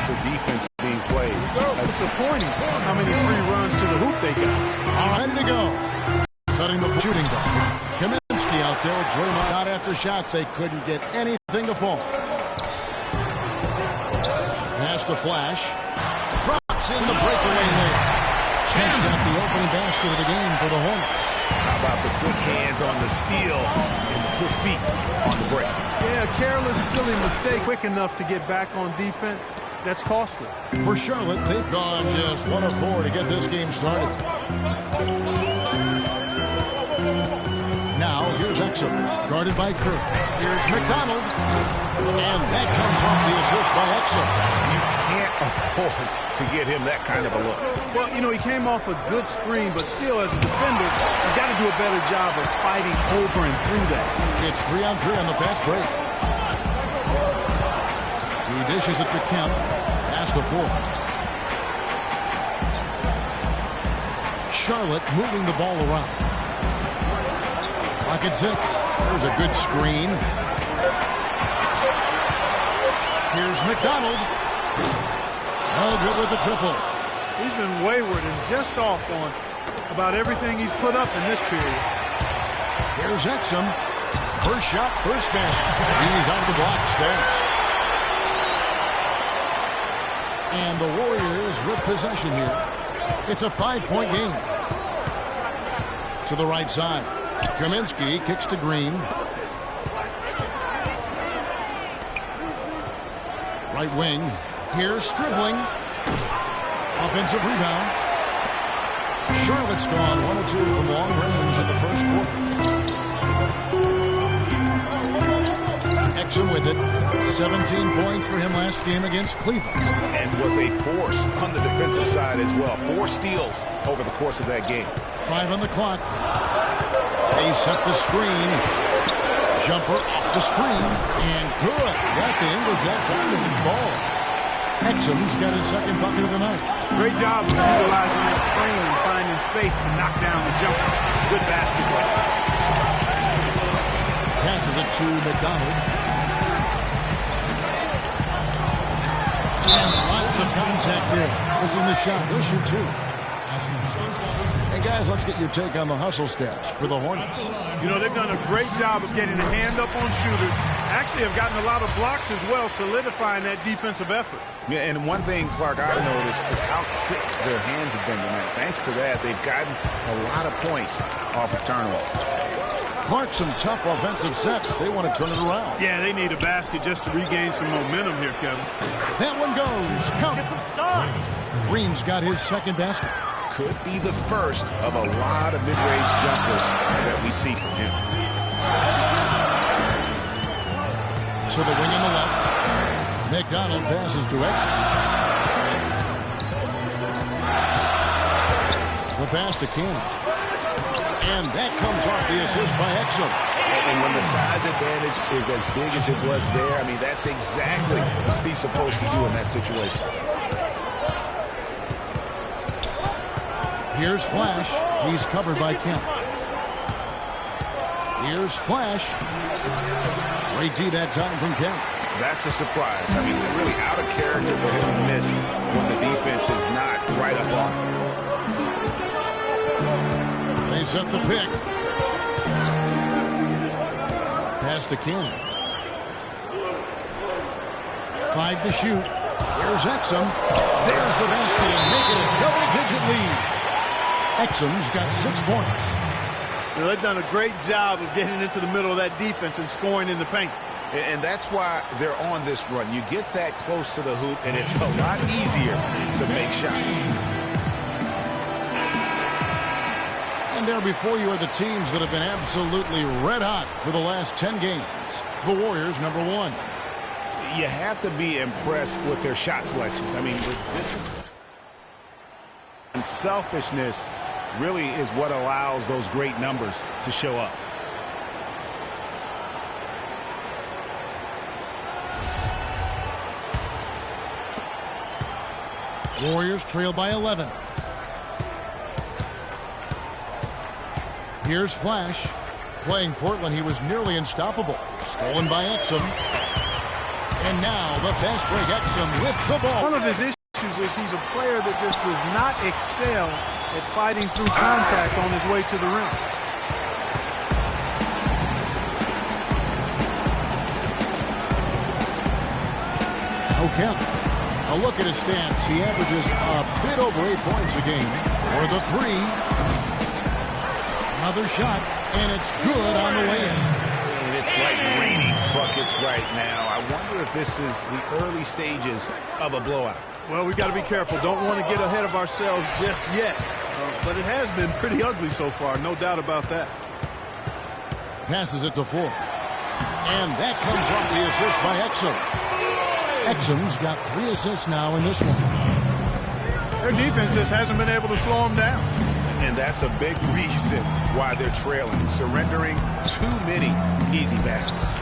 faster defense being played. Disappointing how many free runs to the hoop they got. All ready to go. Setting the shooting guard. Kaminsky out there. Draymond shot after shot. They couldn't get anything to fall. Pass to Flash. Drops in the breakaway lane. Catch got the opening basket of the game for the Hornets. How about the quick hands on the steal and the quick feet on the break? Yeah, careless, silly mistake. Quick enough to get back on defense. That's costly. For Charlotte, they've gone just 1 of 4 to get this game started. Now, here's Exum, guarded by Kirk. Here's McDonald. And that comes off the assist by Exum. You can't afford to get him that kind of a look. Well, you know, he came off a good screen, but still, as a defender, you got to do a better job of fighting over and through that. It's 3-on-3 on the fast break. He dishes it to Kemp. Pass to Ford. Charlotte moving the ball around. Pocket 6. There's a good screen. Here's McDonald. Oh, good with the triple. He's been wayward and just off on about everything he's put up in this period. Here's Exum. First shot, first basket. He's out of the block, stashed. And the Warriors with possession here. It's a 5-point game. To the right side. Kaminsky kicks to Green. Right wing. Here's dribbling. Offensive rebound. Charlotte's gone 1 of 2 from long range in the first quarter. Exum with it. 17 points for him last game against Cleveland. And was a force on the defensive side as well. 4 steals over the course of that game. 5 on the clock. They set the screen. Jumper off the screen. And good. Got the Ingles that time as it falls. Exum's got his second bucket of the night. Great job of utilizing that screen and finding space to knock down the jumper. Good basketball. Passes it to McDonald. And lots of contact there. Missing the shot. They'll shoot 2. Hey, guys, let's get your take on the hustle stats for the Hornets. You know, they've done a great job of getting a hand up on shooters. Actually have gotten a lot of blocks as well, solidifying that defensive effort. Yeah, and one thing, Clark, I've noticed is how quick their hands have been tonight. Thanks to that, they've gotten a lot of points off of turnover. Clark, some tough offensive sets. They want to turn it around. Yeah, they need a basket just to regain some momentum here, Kevin. That one goes. Count. Get some stars. Green's got his second basket. Could be the first of a lot of mid-range jumpers that we see from him. To the wing on the left. McDonald passes to Exum. The pass to Cannon. And that comes off the assist by Exum. And when the size advantage is as big as it was there, I mean, that's exactly what he's supposed to do in that situation. Here's Flash. He's covered by Kemp. Here's Flash. Great D that time from Kemp. That's a surprise. I mean, really out of character for him to miss when the defense is not right up on him. They set the pick. Pass to Cannon. 5 to shoot. Here's Exum. There's the basket and make it a double-digit lead. Exum's got 6 points. You know, they've done a great job of getting into the middle of that defense and scoring in the paint. And that's why they're on this run. You get that close to the hoop, and it's a lot easier to make shots. And there before you are the teams that have been absolutely red hot for the last 10 games. The Warriors, number 1. You have to be impressed with their shot selection. I mean, with this and selfishness really is what allows those great numbers to show up. Warriors trail by 11. Here's Flash. Playing Portland, he was nearly unstoppable. Stolen by Exum. And And now the fast break Exum with the ball. One of his issues is he's a player that just does not excel at fighting through contact on his way to the rim. Kemp. A look at his stats. He averages a bit over 8 points a game. For the three. Another shot, and it's good on the way in. And it's like raining buckets right now. I wonder if this is the early stages of a blowout. Well, we've got to be careful. Don't want to get ahead of ourselves just yet. But it has been pretty ugly so far, no doubt about that. Passes it to Ford. And that comes off the assist by Exum. Exum's got 3 assists now in this one. Their defense just hasn't been able to slow them down. And that's a big reason why they're trailing, surrendering too many easy baskets.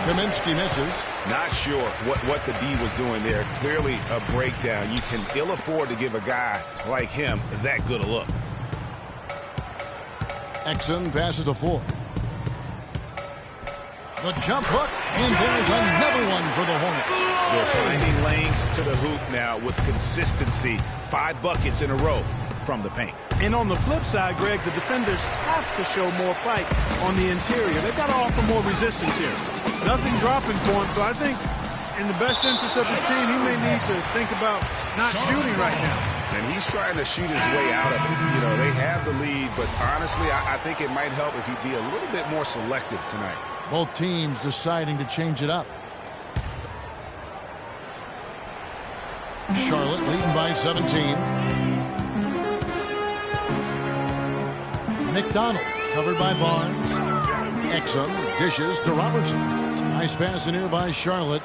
Kaminsky misses. Not sure what the D was doing there. Clearly a breakdown. You can ill afford to give a guy like him that good a look. Exum passes to Ford. The jump hook, and there's another one for the Hornets. They're finding lanes to the hoop now with consistency. 5 buckets in a row from the paint. And on the flip side, Greg, the defenders have to show more fight on the interior. They've got to offer more resistance here. Nothing dropping for him, so I think in the best interest of his team, he may need to think about not shooting right now. And he's trying to shoot his way out of it. You know, they have the lead, but honestly, I think it might help if he'd be a little bit more selective tonight. Both teams deciding to change it up. Charlotte leading by 17. McDonald covered by Barnes. Exum dishes to Robertson. Some nice pass in here by Charlotte.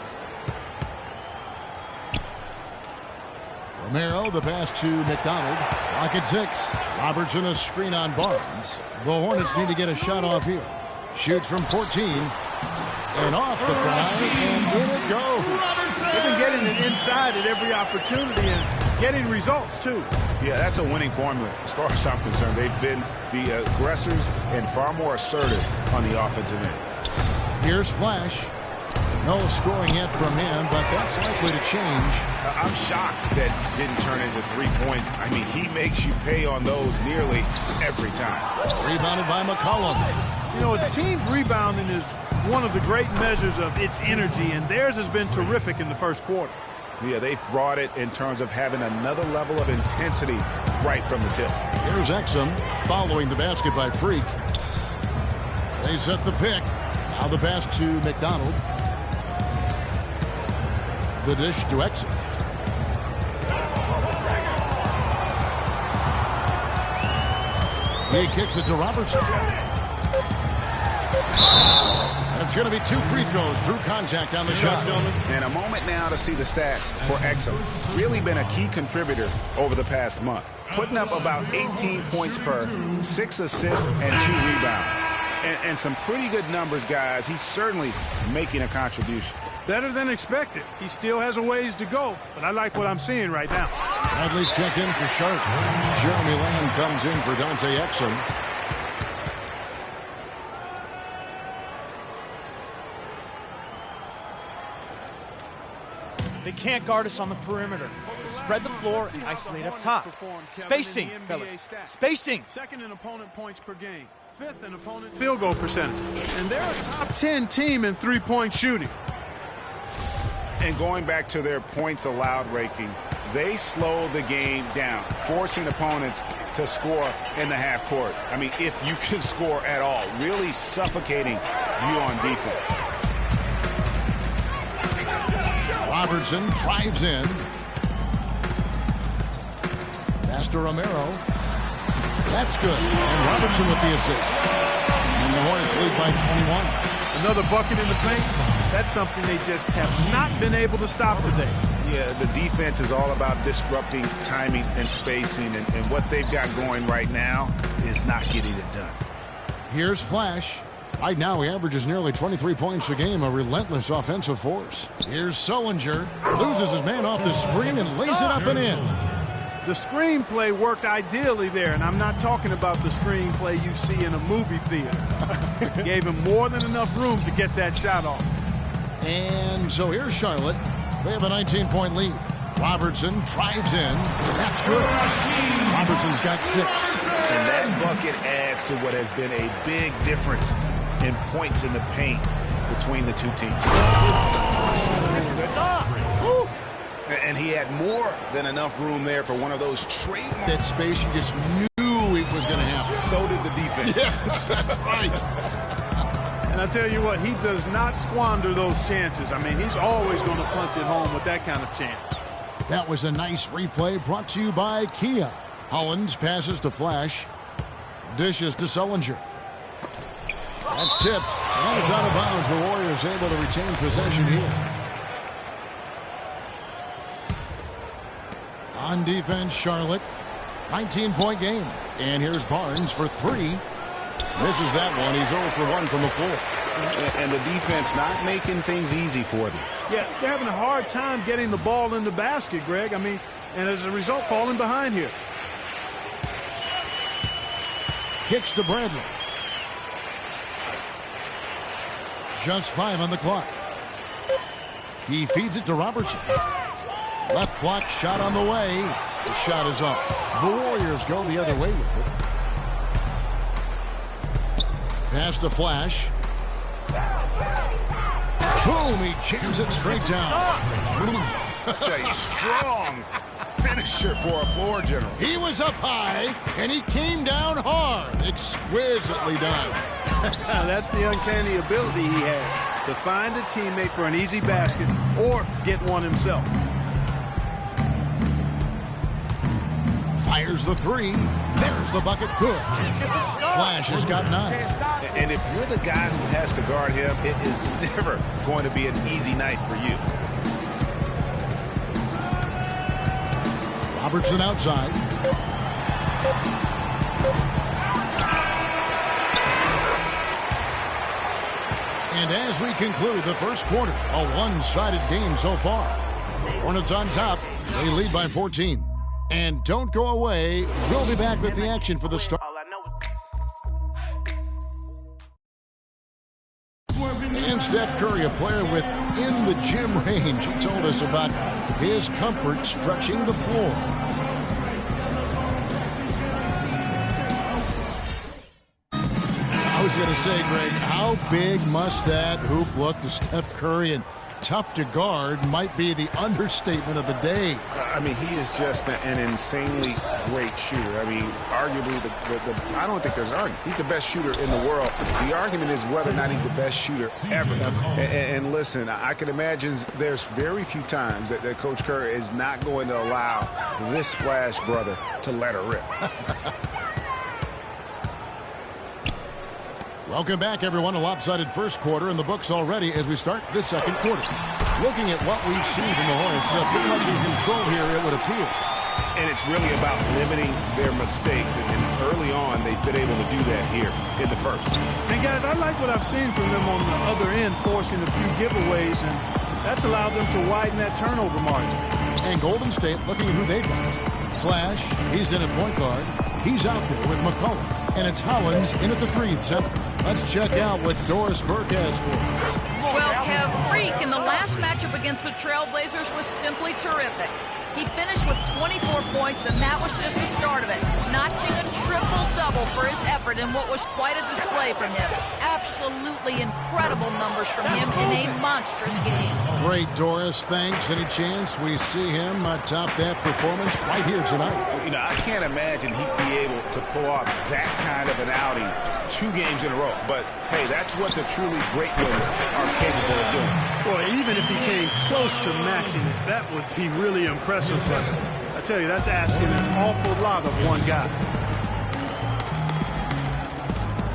Romero, the pass to McDonald. Lock at 6. Robertson a screen on Barnes. The Hornets need to get a shot off here. Shoots from 14. And off the fly, and in it goes. They've been getting it inside at every opportunity and getting results, too. Yeah, that's a winning formula as far as I'm concerned. They've been the aggressors and far more assertive on the offensive end. Here's Flash. No scoring yet from him, but that's likely to change. I'm shocked that didn't turn into 3 points. I mean, he makes you pay on those nearly every time. Rebounded by McCollum. You know, the team's rebounding is one of the great measures of its energy, and theirs has been terrific in the first quarter. Yeah, they've brought it in terms of having another level of intensity right from the tip. Here's Exum following the basket by Freak. They set the pick. Now the pass to McDonald. The dish to Exum. He kicks it to Robertson. And it's going to be 2 free throws. Drew contact on the shot. And a moment now to see the stats for Exum. Really been a key contributor over the past month. Putting up about 18 points per, 6 assists, and 2 rebounds. And some pretty good numbers, guys. He's certainly making a contribution. Better than expected. He still has a ways to go, but I like what I'm seeing right now. Bradley's check in for Sharp. Jeremy Lamb comes in for Dante Exum. They can't guard us on the perimeter. Spread the floor and isolate up top. Spacing, fellas. Spacing. Second in opponent points per game. 5th in opponent field goal percentage. And they're a top 10 team in three-point shooting. And going back to their points allowed ranking, they slowed the game down, forcing opponents to score in the half court. I mean, if you can score at all, really suffocating you on defense. Robertson drives in. Pass to Romero. That's good. And Robertson with the assist. And the Hornets lead by 21. Another bucket in the paint. That's something they just have not been able to stop today. Yeah, the defense is all about disrupting timing and spacing, and what they've got going right now is not getting it done. Here's Flash. Right now he averages nearly 23 points a game, a relentless offensive force. Here's Sullinger. Loses his man off the screen and lays it up and in. The screenplay worked ideally there, and I'm not talking about the screenplay you see in a movie theater. Gave him more than enough room to get that shot off. And so here's Charlotte. They have a 19-point lead. Robertson drives in. That's good. Robertson's got 6. And that bucket adds to what has been a big difference in points in the paint between the two teams. And he had more than enough room there for one of those trademark. That space, you just knew it was going to happen. So did the defense. Yeah, that's right. And I tell you what, he does not squander those chances. I mean, he's always going to punch it home with that kind of chance. That was a nice replay brought to you by Kia. Hollins passes to Flash. Dishes to Sullinger. That's tipped. And it's out of bounds. The Warriors able to retain possession here. On defense, Charlotte. 19-point game. And here's Barnes for 3. Misses that one. He's 0 for 1 from the floor. And the defense not making things easy for them. Yeah, they're having a hard time getting the ball in the basket, Greg. I mean, and as a result, falling behind here. Kicks to Bradley. Just 5 on the clock. He feeds it to Robertson. Left block shot on the way. The shot is off. The Warriors go the other way with it. Pass to Flash. Boom, he jams it straight down. Such a strong finisher for a floor general. He was up high, and he came down hard. Exquisitely done. That's the uncanny ability he has to find a teammate for an easy basket or get one himself. Fires the 3. There's the bucket. Good. Flash has got 9. And if you're the guy who has to guard him, it is never going to be an easy night for you. Robertson outside. And as we conclude the first quarter, a one-sided game so far. Hornets on top. They lead by 14. And don't go away. We'll be back with the action for the start. And Steph Curry, a player within the gym range. He told us about his comfort stretching the floor. I was going to say, Greg, how big must that hoop look to Steph Curry? And tough to guard might be the understatement of the day. I mean, he is just an insanely great shooter. I mean, arguably, I don't think there's an argument. He's the best shooter in the world. The argument is whether or not he's the best shooter ever. And listen, I can imagine there's very few times that Coach Curry is not going to allow this splash brother to let her rip. Welcome back, everyone. A lopsided first quarter in the books already as we start this second quarter. Looking at what we've seen from the Hornets, pretty much in control here, it would appear. And it's really about limiting their mistakes. And early on, they've been able to do that here in the first. And, guys, I like what I've seen from them on the other end, forcing a few giveaways, and that's allowed them to widen that turnover margin. And Golden State looking at who they've got. Flash, he's in at point guard. He's out there with McCollum. And it's Hollins in at the 3-7. Let's check out what Doris Burke has for us. Well, Kev, Freak in the last matchup against the Trailblazers was simply terrific. He finished with 24 points, and that was just the start of it, notching a triple-double for his effort in what was quite a display from him. Absolutely incredible numbers from him in a monstrous game. Great, Doris. Thanks. Any chance we see him top that performance right here tonight? You know, I can't imagine he'd be able to pull off that kind of an outing 2 games in a row. But, hey, that's what the truly great ones are capable of doing. Boy, even if he came close to matching it, that would be really impressive. But I tell you, that's asking an awful lot of one guy.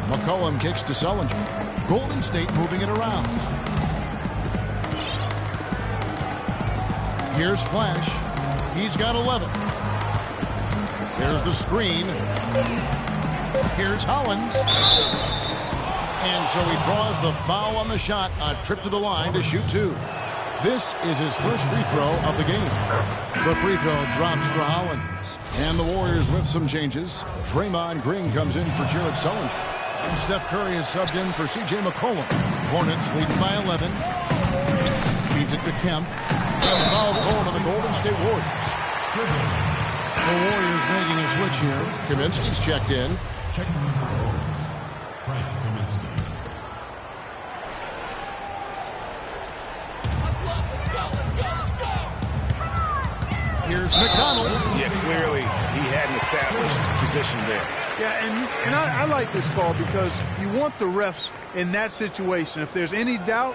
McCollum kicks to Sullinger. Golden State moving it around. Here's Flash. He's got 11. There's the screen. Here's Hollins. And so he draws the foul on the shot. A trip to the line to shoot 2. This is his first free throw of the game. The free throw drops for Hollins. And the Warriors with some changes. Draymond Green comes in for Jared Sullinger. And Steph Curry is subbed in for C.J. McCollum. Hornets leading by 11. Gives it to Kemp. And the foul called on the Golden State Warriors. The Warriors making a switch here. Kaminsky's checked in. Checking in for the Warriors, Frank Kaminsky. Here's McDonald. Yeah, clearly he had an established position there. Yeah, and I like this call because you want the refs in that situation. If there's any doubt,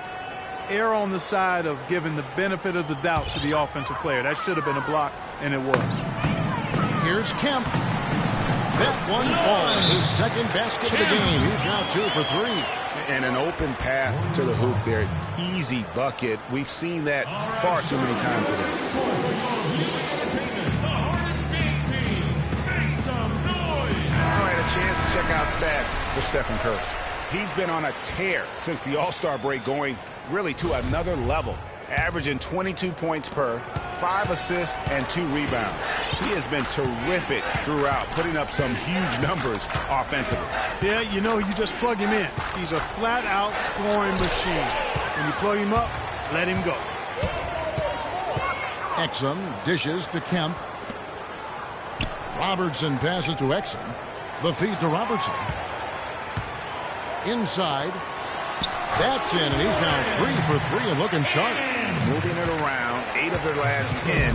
err on the side of giving the benefit of the doubt to the offensive player. That should have been a block, and it was. Here's Kemp. That one falls. His second basket of the game. He's now 2 for 3. And an open path to the hoop there. Easy bucket. We've seen that far too many times today. All right, a chance to check out stats for Stephen Curry. He's been on a tear since the All-Star break, going really to another level. Averaging 22 points per, 5 assists, and 2 rebounds. He has been terrific throughout, putting up some huge numbers offensively. Yeah, you know, you just plug him in. He's a flat-out scoring machine. When you plug him up, let him go. Exum dishes to Kemp. Robertson passes to Exum. The feed to Robertson. Inside. That's in, and he's now 3 for 3 and looking sharp. Moving it around, 8 of their last 10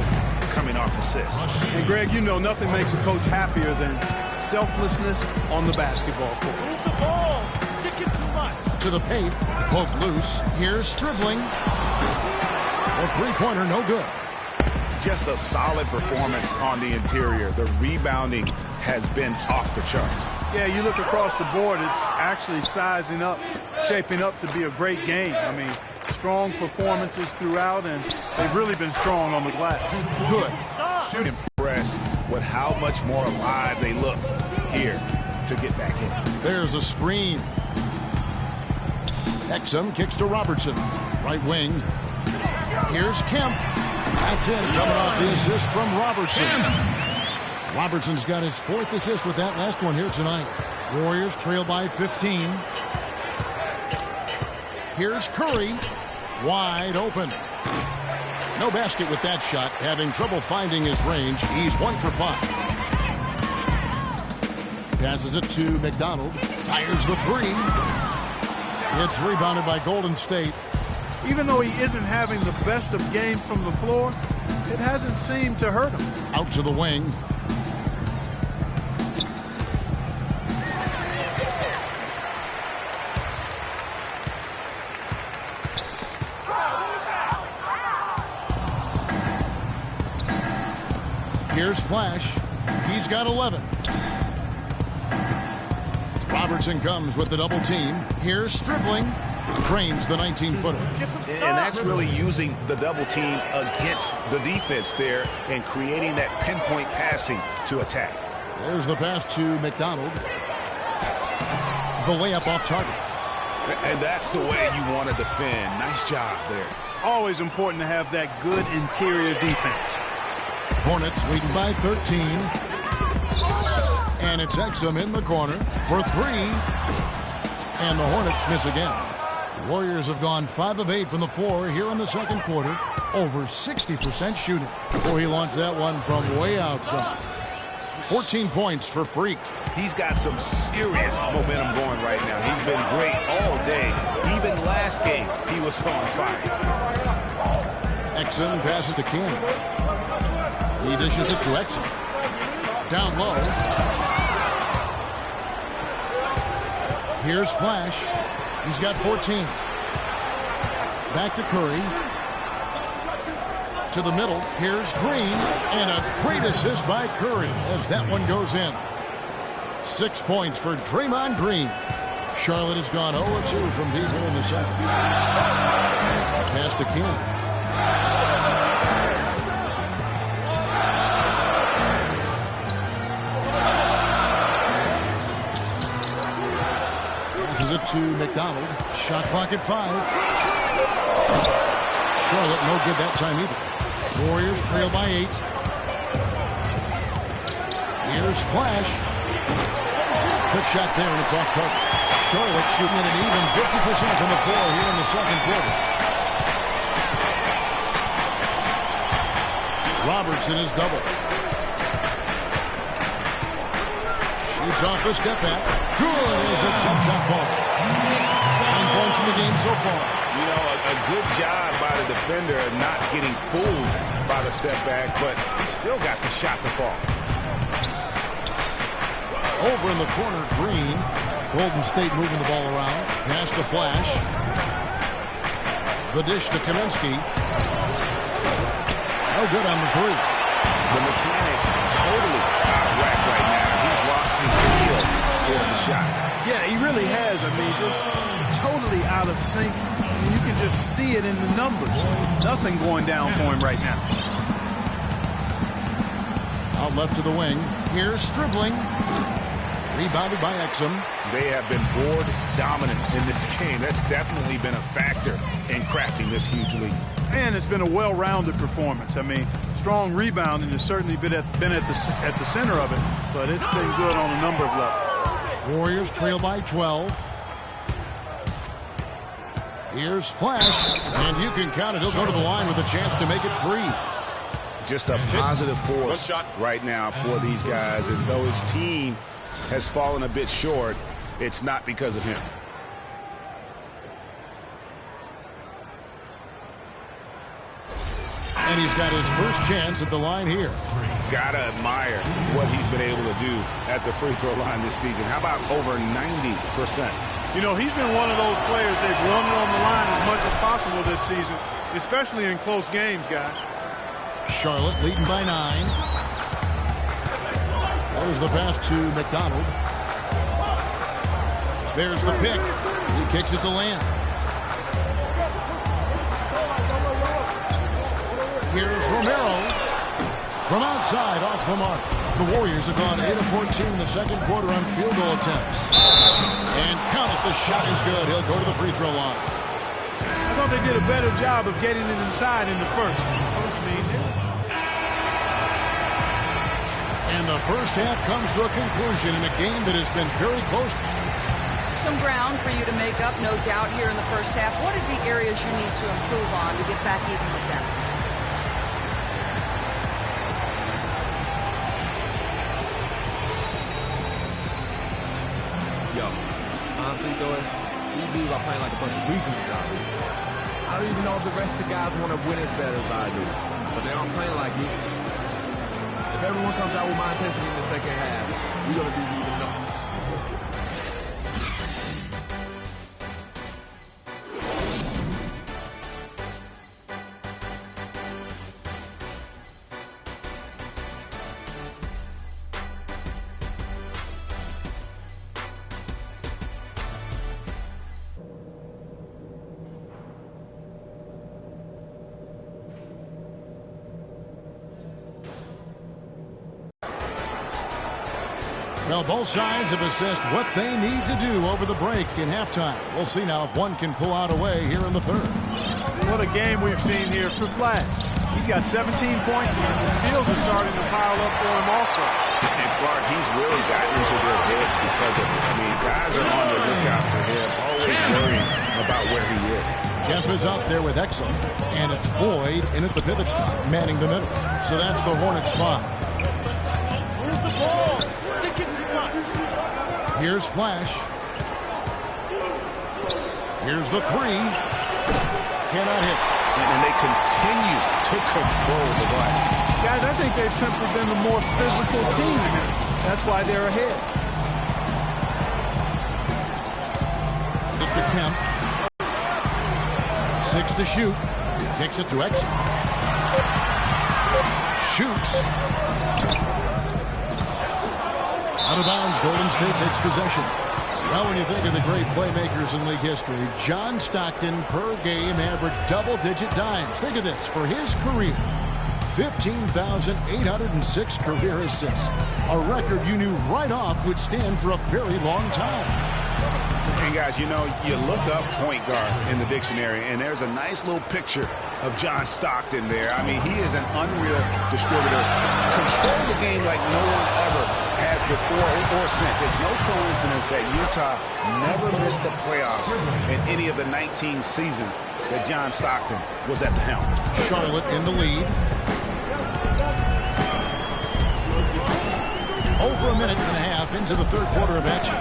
coming off assists. And, Greg, you know nothing makes a coach happier than selflessness on the basketball court. Move the ball. Stick it too much. To the paint. Poke loose. Here's dribbling. A three-pointer, no good. Just a solid performance on the interior. The rebounding has been off the charts. Yeah, you look across the board, it's actually sizing up, shaping up to be a great game. I mean, strong performances throughout, and they've really been strong on the glass. Good. Impressed with how much more alive they look here to get back in. There's a screen. Exum kicks to Robertson. Right wing. Here's Kemp. That's in, coming off the assist from Robertson. Robertson's got his 4th assist with that last one here tonight. Warriors trail by 15. Here's Curry. Wide open. No basket with that shot. Having trouble finding his range. He's 1 for 5. Passes it to McDonald. Fires the 3. It's rebounded by Golden State. Even though he isn't having the best of games from the floor, it hasn't seemed to hurt him. Out to the wing. Here's Flash. He's got 11. Robertson comes with the double team. Here's dribbling. Trains the 19-footer. And that's really using the double team against the defense there and creating that pinpoint passing to attack. There's the pass to McDonald. The layup off target. And that's the way you want to defend. Nice job there. Always important to have that good interior defense. Hornets leading by 13. And it's Exum in the corner for 3. And the Hornets miss again. Warriors have gone 5 of 8 from the floor here in the second quarter. Over 60% shooting. Boy, he launched that one from way outside. 14 points for Freak. He's got some serious momentum going right now. He's been great all day. Even last game, he was on fire. Exum passes to Cannon. He dishes it to Exum. Down low. Here's Flash. He's got 14. Back to Curry. To the middle. Here's Green. And a great assist by Curry as that one goes in. 6 points for Draymond Green. Charlotte has gone 0-2 from deep here in the second. Pass to King. Passes it to McDonald. Shot clock at 5. Charlotte no good that time either. Warriors trail by 8. Here's Flash. Quick shot there, and it's off target. Charlotte shooting at an even 50% from the floor here in the second quarter. Robertson is double. Shoots off the step back. Good as a jump shot fall. 9 points in the game so far. You know, a good job by the defender of not getting fooled by the step back, but he still got the shot to fall. Over in the corner, Green. Golden State moving the ball around. Pass to Flash. The dish to Kaminsky. No good on the three. The mechanics totally out of whack right now. He's lost his feel for the shot. Yeah, he really has. I mean, just totally out of sync. You can just see it in the numbers. Nothing going down for him right now. Out left to the wing. Here's dribbling. Rebounded by Exum. They have been board dominant in this game. That's definitely been a factor in crafting this huge lead. And it's been a well-rounded performance. I mean, strong rebounding has certainly been at the center of it, but it's been good on a number of levels. Warriors trail by 12. Here's Flash, and you can count it. He'll go to the line with a chance to make it 3. Just a positive force right now for these guys, and though his team has fallen a bit short, it's not because of him. And he's got his first chance at the line here. Gotta admire what he's been able to do at the free throw line this season. How about over 90%? You know, he's been one of those players they've wanted on the line as much as possible this season, especially in close games, guys. Charlotte leading by 9. There's the pass to McDonald. There's the pick. He kicks it to Lamb. Here's Romero. From outside, off the mark. The Warriors have gone 8 of 14 in the second quarter on field goal attempts. And count it, the shot is good. He'll go to the free throw line. I thought they did a better job of getting it inside in the first. And the first half comes to a conclusion in a game that has been very close. Some ground for you to make up, no doubt, here in the first half. What are the areas you need to improve on to get back even with them? Yo, honestly, Doris, these dudes are playing like a bunch of weaklings out here. I don't even know if the rest of the guys want to win as bad as I do, but they aren't playing like it. If everyone comes out with my intensity in the second half, we're going to be even up. Well, both sides have assessed what they need to do over the break in halftime. We'll see now if one can pull out a way here in the third. What a game we've seen here for Flash. He's got 17 points, and the steals are starting to pile up for him also. And Clark, he's really gotten into their heads because of it. I mean, guys are on the lookout for him, always worrying about where he is. Kemp is out there with Exum, and it's Floyd in at the pivot spot, manning the middle. So that's the Hornets' 5. Where's the ball? Stick it to us. Here's Flash. Here's the 3. Cannot hit. And they continue to control the glass. Guys, I think they've simply been the more physical team. That's why they're ahead. It's to Kemp. 6 to shoot. Kicks it to Exum. Shoots. Out of bounds, Golden State takes possession. Well, when you think of the great playmakers in league history, John Stockton per game averaged double-digit dimes. Think of this. For his career, 15,806 career assists. A record you knew right off would stand for a very long time. And guys, you know, you look up point guard in the dictionary, and there's a nice little picture of John Stockton there. I mean, he is an unreal distributor. Control the game like no one ever has before or since. It's no coincidence that Utah never missed the playoffs in any of the 19 seasons that John Stockton was at the helm. Charlotte in the lead. Over a minute and a half into the third quarter of action.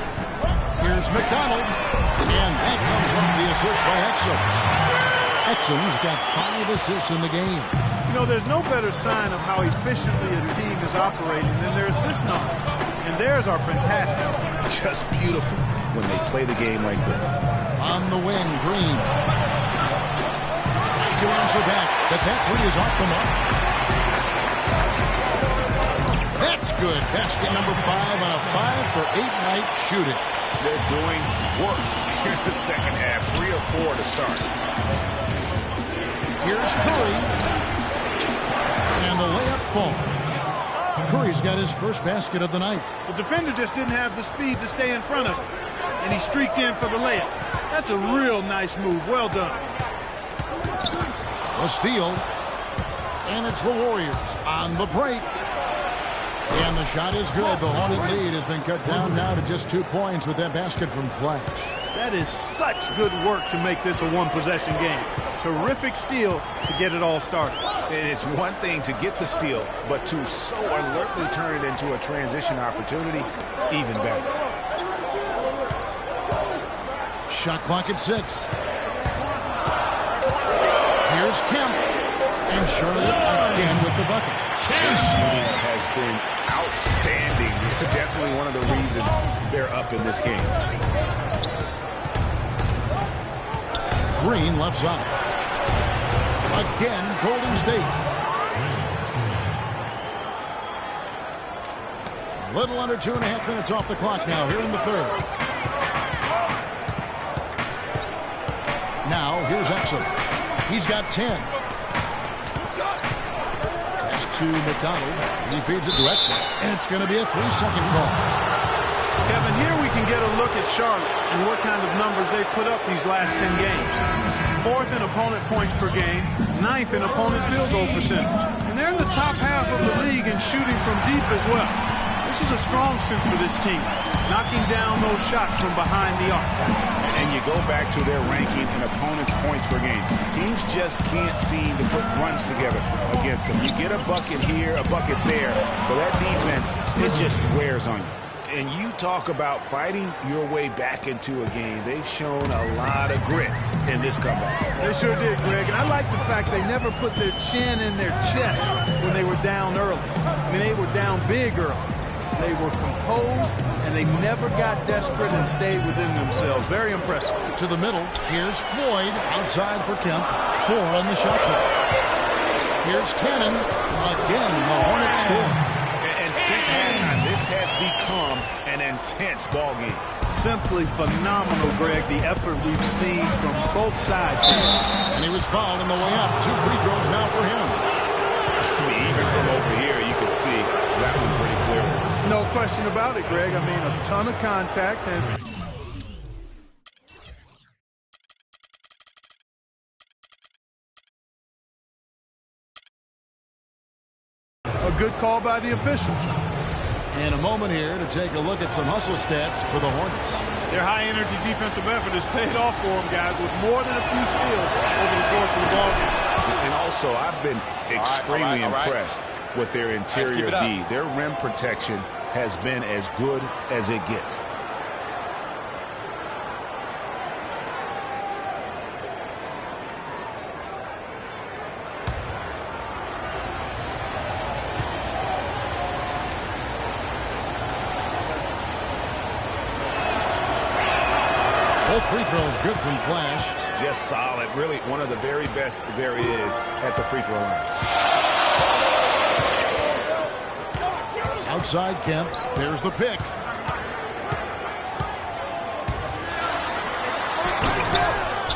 Here's McDonald. And that comes off the assist by Exum. Exum's got 5 assists in the game. You know, there's no better sign of how efficiently a team is operating than their assist number. And theirs are fantastic. Just beautiful when they play the game like this. On the wing, Green. Trying to answer back, but that three is off the mark. That's good. Basket number 5 on a 5-for-8 night shooting. They're doing work. Here's the second half, 3 or 4 to start. Here's Curry. And the layup falls. Curry's got his first basket of the night. The defender just didn't have the speed to stay in front of him. And he streaked in for the layup. That's a real nice move. Well done. A steal. And it's the Warriors on the break. And the shot is good. The Hornet lead has been cut down now to just 2 points with that basket from Flash. That is such good work to make this a one-possession game. Terrific steal to get it all started. And it's one thing to get the steal, but to so alertly turn it into a transition opportunity, even better. Shot clock at 6. Here's Kemp. And Charlotte again with the bucket. His shooting has been outstanding. Definitely one of the reasons they're up in this game. Green left side. Again, Golden State. A little under 2.5 minutes off the clock now here in the third. Now, here's Exum. He's got 10. Pass to McDonald. He feeds it to Exum. And it's going to be a 3-second call. Kevin, here we can get a look at Charlotte and what kind of numbers they put up these last 10 games. 4th in opponent points per game, 9th in opponent field goal percentage. And they're in the top half of the league in shooting from deep as well. This is a strong suit for this team, knocking down those shots from behind the arc. And you go back to their ranking in opponents' points per game. Teams just can't seem to put runs together against them. You get a bucket here, a bucket there, but that defense, it just wears on you. And you talk about fighting your way back into a game. They've shown a lot of grit in this comeback. They sure did, Greg. And I like the fact they never put their chin in their chest when they were down early. I mean, they were down big early. They were composed, and they never got desperate and stayed within themselves. Very impressive. To the middle. Here's Floyd outside for Kemp. 4 on the shot clock. Here's Cannon. Again, the Hornets score. And since halftime, this has become an intense ball game. Simply phenomenal, Greg, the effort we've seen from both sides here. And he was fouled on the way up. 2 free throws now for him. I mean, even from over here, you can see that was pretty clear. No question about it, Greg. I mean, a ton of contact and a good call by the officials. And a moment here to take a look at some hustle stats for the Hornets. Their high-energy defensive effort has paid off for them, guys, with more than a few steals over the course of the ballgame. And also, I've been extremely impressed with their interior D. Their rim protection has been as good as it gets. Both free throws good from Flash. Just solid. Really one of the very best there is at the free throw line. Outside Kemp. There's the pick.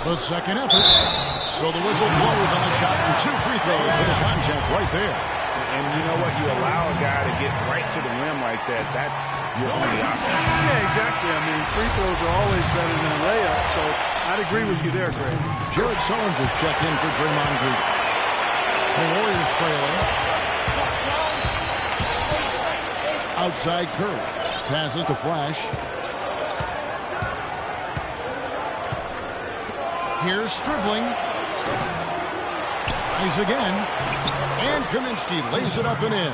The second effort. So the whistle blows on the shot and 2 free throws for the contact right there. And you know what? You allow a guy to get right to the rim like that. That's your only option. Yeah, exactly. I mean, free throws are always better than a layup, so I'd agree with you there, Greg. Jared Sullinger's checked in for Draymond Green. The Warriors trailing. Outside Curry. Passes to Flash. Here's Stribling. Tries again. And Kaminsky lays it up and in.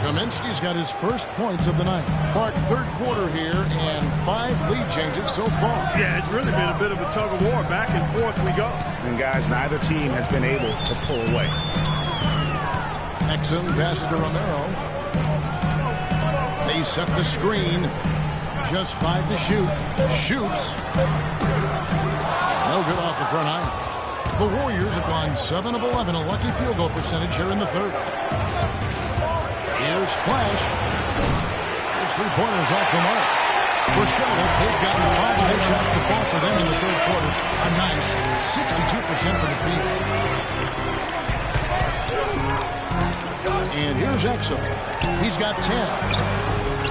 Kaminsky's got his first points of the night. Clark, third quarter here, and 5 lead changes so far. Yeah, it's really been a bit of a tug of war. Back and forth we go. And, guys, neither team has been able to pull away. Exum passes to Romero. They set the screen. Just 5 to shoot. Shoots. No good off the front iron. The Warriors have gone 7 of 11, a lucky field goal percentage here in the third. Here's Flash. His 3-pointers off the mark. For Charlotte, they've gotten 5 of 8 shots to fall for them in the third quarter. A nice 62% for the field. And here's Exum. He's got 10.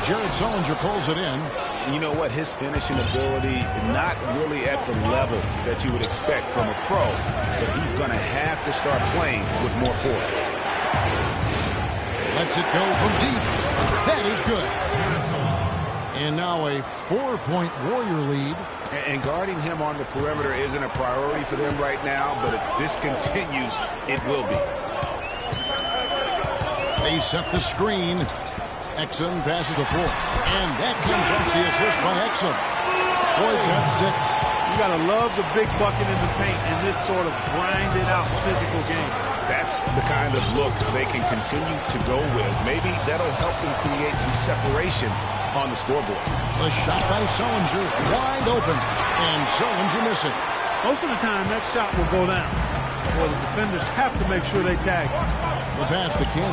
Jared Sullinger pulls it in. You know what? His finishing ability, not really at the level that you would expect from a pro, but he's going to have to start playing with more force. Lets it go from deep. That is good. And now a 4-point Warrior lead. And guarding him on the perimeter isn't a priority for them right now, but if this continues, it will be. They set the screen. Exum passes to 4. And that comes off the assist by Exum. Boys, that's 6. You got to love the big bucket in the paint in this sort of grinded-out physical game. That's the kind of look they can continue to go with. Maybe that'll help them create some separation on the scoreboard. The shot by Sullinger, wide open. And Sullinger missing. Most of the time, that shot will go down. Well, the defenders have to make sure they tag it. The pass to Ken.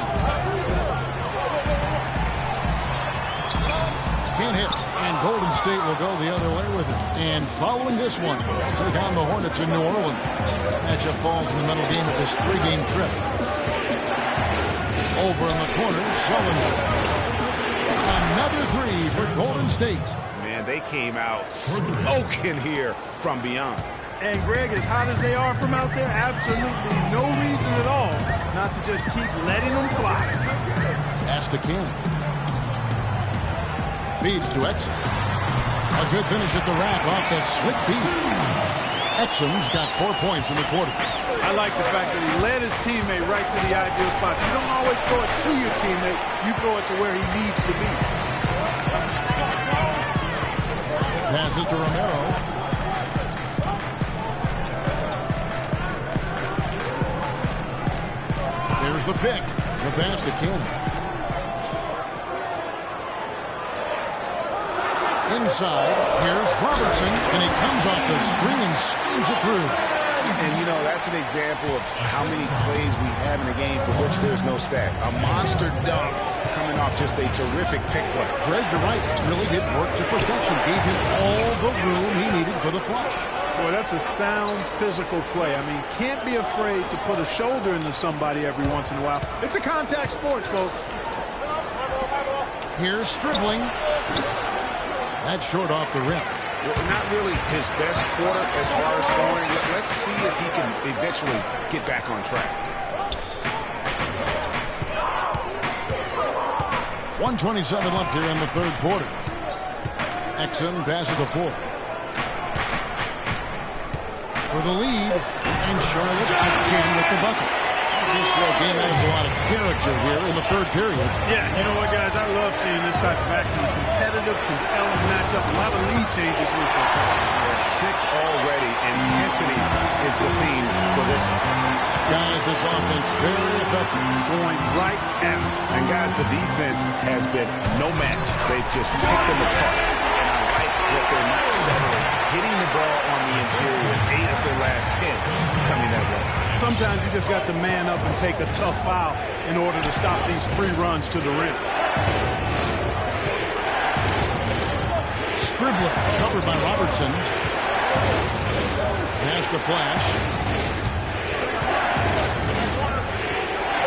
Ken hits, and Golden State will go the other way with it. And following this one, they'll take on the Hornets in New Orleans. That matchup falls in the middle game of this 3-game trip. Over in the corner, Sullinger. Another 3 for Golden State. Man, they came out smoking here from beyond. And, Greg, as hot as they are from out there, absolutely no reason at all not to just keep letting them fly. Pass to Ken. Feeds to Exum. A good finish at the rack off the slick feed. Exum's got 4 points in the quarter. I like the fact that he led his teammate right to the ideal spot. You don't always throw it to your teammate. You throw it to where he needs to be. Passes to Romero. There's the pick. The pass to Ken. Inside, here's Robertson, and he comes off the screen and schemes it through. And, you know, that's an example of how many plays we have in a game for which there's no stat. A monster dunk coming off just a terrific pick play. Greg, you're right. Really did work to perfection. Gave him all the room he needed for the flush. Boy, that's a sound physical play. I mean, can't be afraid to put a shoulder into somebody every once in a while. It's a contact sport, folks. Here's Stribling. That's short off the rim. Well, not really his best quarter as far as scoring. Let's see if he can eventually get back on track. 1:27 left here in the third quarter. Exum passes to 4. For the lead, and Charlotte again with the bucket. This game has a lot of character here in the third period. Yeah, you know what, guys? I love seeing this type of action. Competitive, compelling matchup. A lot of lead changes here. 6 already. Intensity is the theme for this one. Guys, this offense very effective. Going right at it. And, guys, the defense has been no match. They've just picked them apart. And I like that they're not settling. Hitting the ball on the interior, 8 of their last 10 coming that way. Sometimes you just got to man up and take a tough foul in order to stop these free runs to the rim. Stribling covered by Robertson. Pass to Flash.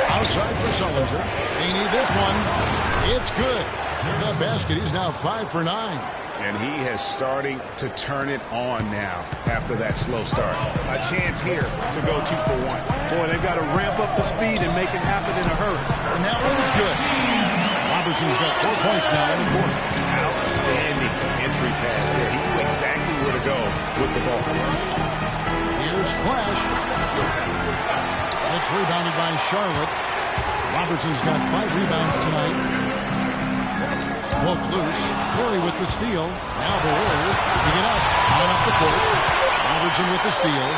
Outside for Sullinger. They need this one. It's good. The basket, he's now 5 for 9. And he has starting to turn it on now after that slow start. A chance here to go 2 for 1. Boy, they've got to ramp up the speed and make it happen in a hurry. And that one's good. Robertson's got 4 points now in the quarter. Outstanding entry pass there. He knew exactly where to go with the ball. Here's Flash. It's rebounded by Charlotte. Robertson's got 5 rebounds tonight. Broke loose. Curry with the steal. Now the Warriors picking it up. On up the court. Robertson with the steal.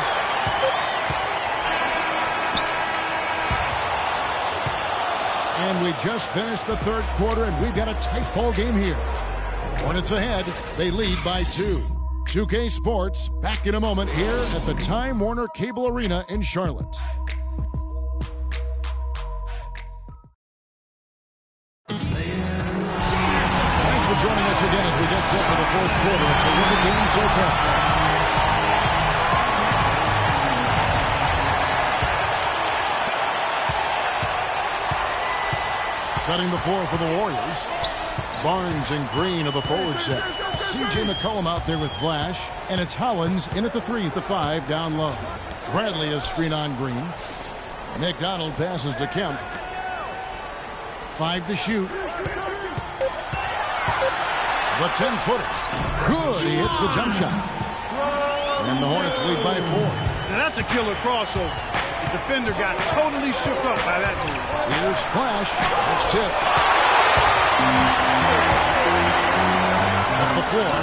And we just finished the third quarter, and we've got a tight ball game here. Hornets ahead. They lead by 2. 2K Sports back in a moment here at the Time Warner Cable Arena in Charlotte. Thanks for joining us again as we get set for the fourth quarter. A terrific game so far. Setting the floor for the Warriors. Barnes and Green of the forward set. C.J. McCollum out there with Flash. And it's Hollins in at the 3 at the 5 down low. Bradley is screen on Green. McDonald passes to Kemp. 5 to shoot. The 10-footer. Good. He hits the jump shot. And the Hornets lead by 4. Now that's a killer crossover. The defender got totally shook up by that move. Here's Flash. It's tipped. Up the floor.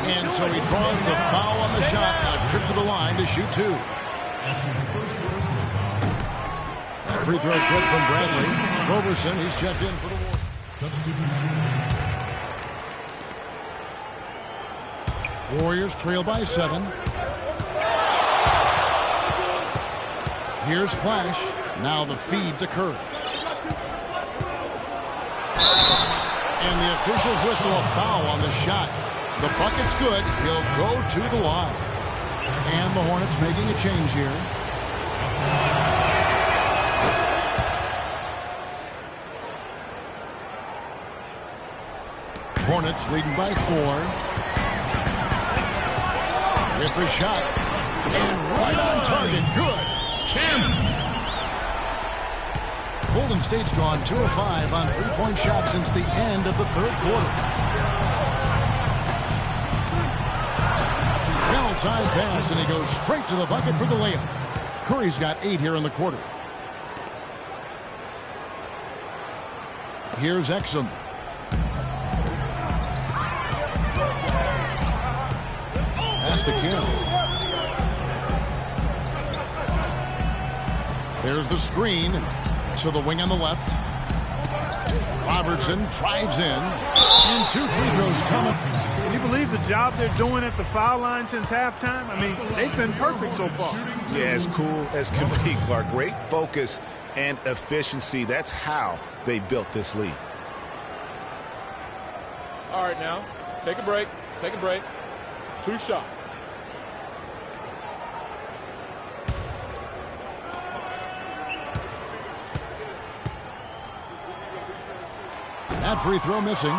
And so he draws the foul on the shot. A trip to the line to shoot 2. A free throw good from Bradley. Roberson, he's checked in for the Warriors. Warriors trail by 7. Here's Flash. Now the feed to Curry. And the officials whistle a foul on the shot. The bucket's good. He'll go to the line. And the Hornets making a change here. Hornets leading by 4. With the shot. And right on target. Good. Kemp. Golden State's gone 2 of 5 on 3-point shots since the end of the third quarter. Foul time pass, and he goes straight to the bucket for the layup. Curry's got 8 here in the quarter. Here's Exum. Pass to Kemp. There's the screen to the wing on the left. Robertson drives in. And 2 free throws coming. Can you believe the job they're doing at the foul line since halftime? I mean, they've been perfect so far. Yeah, as cool as can be, Clark. Great focus and efficiency. That's how they built this lead. All right, now, take a break. Take a break. 2 shots. That free throw missing.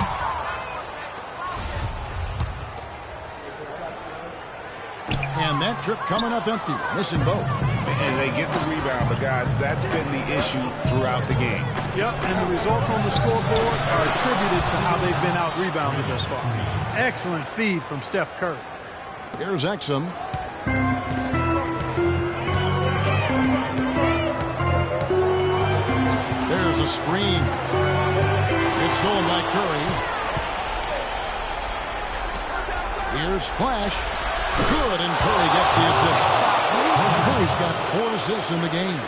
And that trip coming up empty. Missing both. And they get the rebound, but guys, that's been the issue throughout the game. Yep, and the results on the scoreboard are attributed to how they've been out-rebounded thus far. Excellent feed from Steph Curry. Here's Exum. There's a screen. It's stolen by Curry. Here's Flash. Good, and Curry gets the assist. Curry's got 4 assists in the game.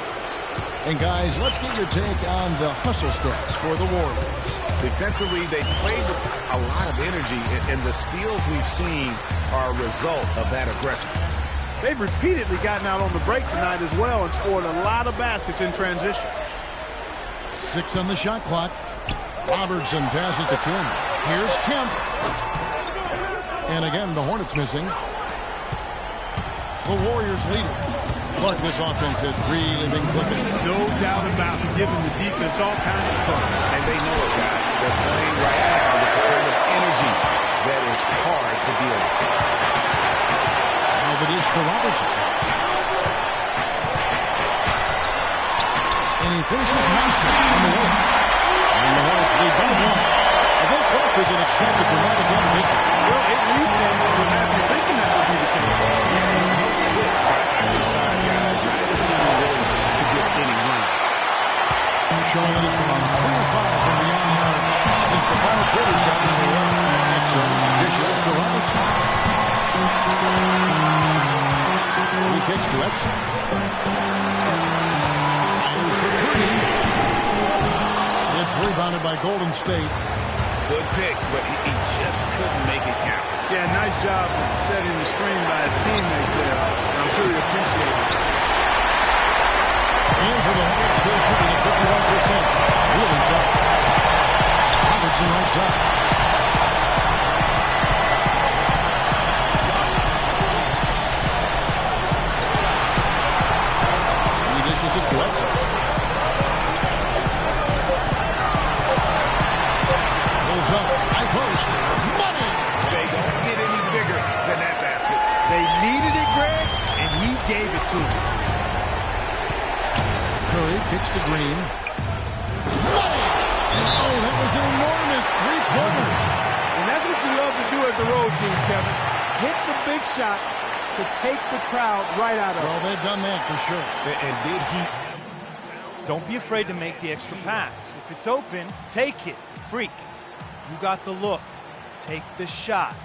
And guys, let's get your take on the hustle stats for the Warriors. Defensively, they played with a lot of energy, and the steals we've seen are a result of that aggressiveness. They've repeatedly gotten out on the break tonight as well and scored a lot of baskets in transition. 6 on the shot clock. Robertson passes to Kemp. Here's Kemp. And again, the Hornets missing. The Warriors lead it. Clark, this offense has really been clicking. No doubt about it, giving the defense all kinds of trouble. And they know it, guys. They're playing right now with the kind of energy that is hard to deal with. Now the dish to Robertson. And he finishes nicely on the way. And the Hornets lead by 1. I think Clark we can expect a dramatic end of this one. Well, it leads him to have you thinking that would be the case. Side guys, not the team willing to get any run. showing that it's from 3 or 5 from beyond the arc since the final quarter's gotten underway. Exum dishes to Robertson. He kicks to Exum. Fires for 3. It's rebounded by Golden State. Good pick, but he just couldn't make it count. Yeah, nice job setting the screen by his teammates there. I'm sure he appreciated it. And for the Hornets, still shooting at 51%. Really solid. Robertson right side. He dishes it to Exum. Pulls up, high post. Money! They don't get any bigger than that basket. They needed it, Greg, and he gave it to them. Curry kicks to Green. Money! And oh, that was an enormous three-pointer. And that's what you love to do as the road team, Kevin. Hit the big shot to take the crowd right out of it. Well, they've done that for sure. And did he? Don't be afraid to make the extra pass. If it's open, take it. Freak. You got the look. Take the shot.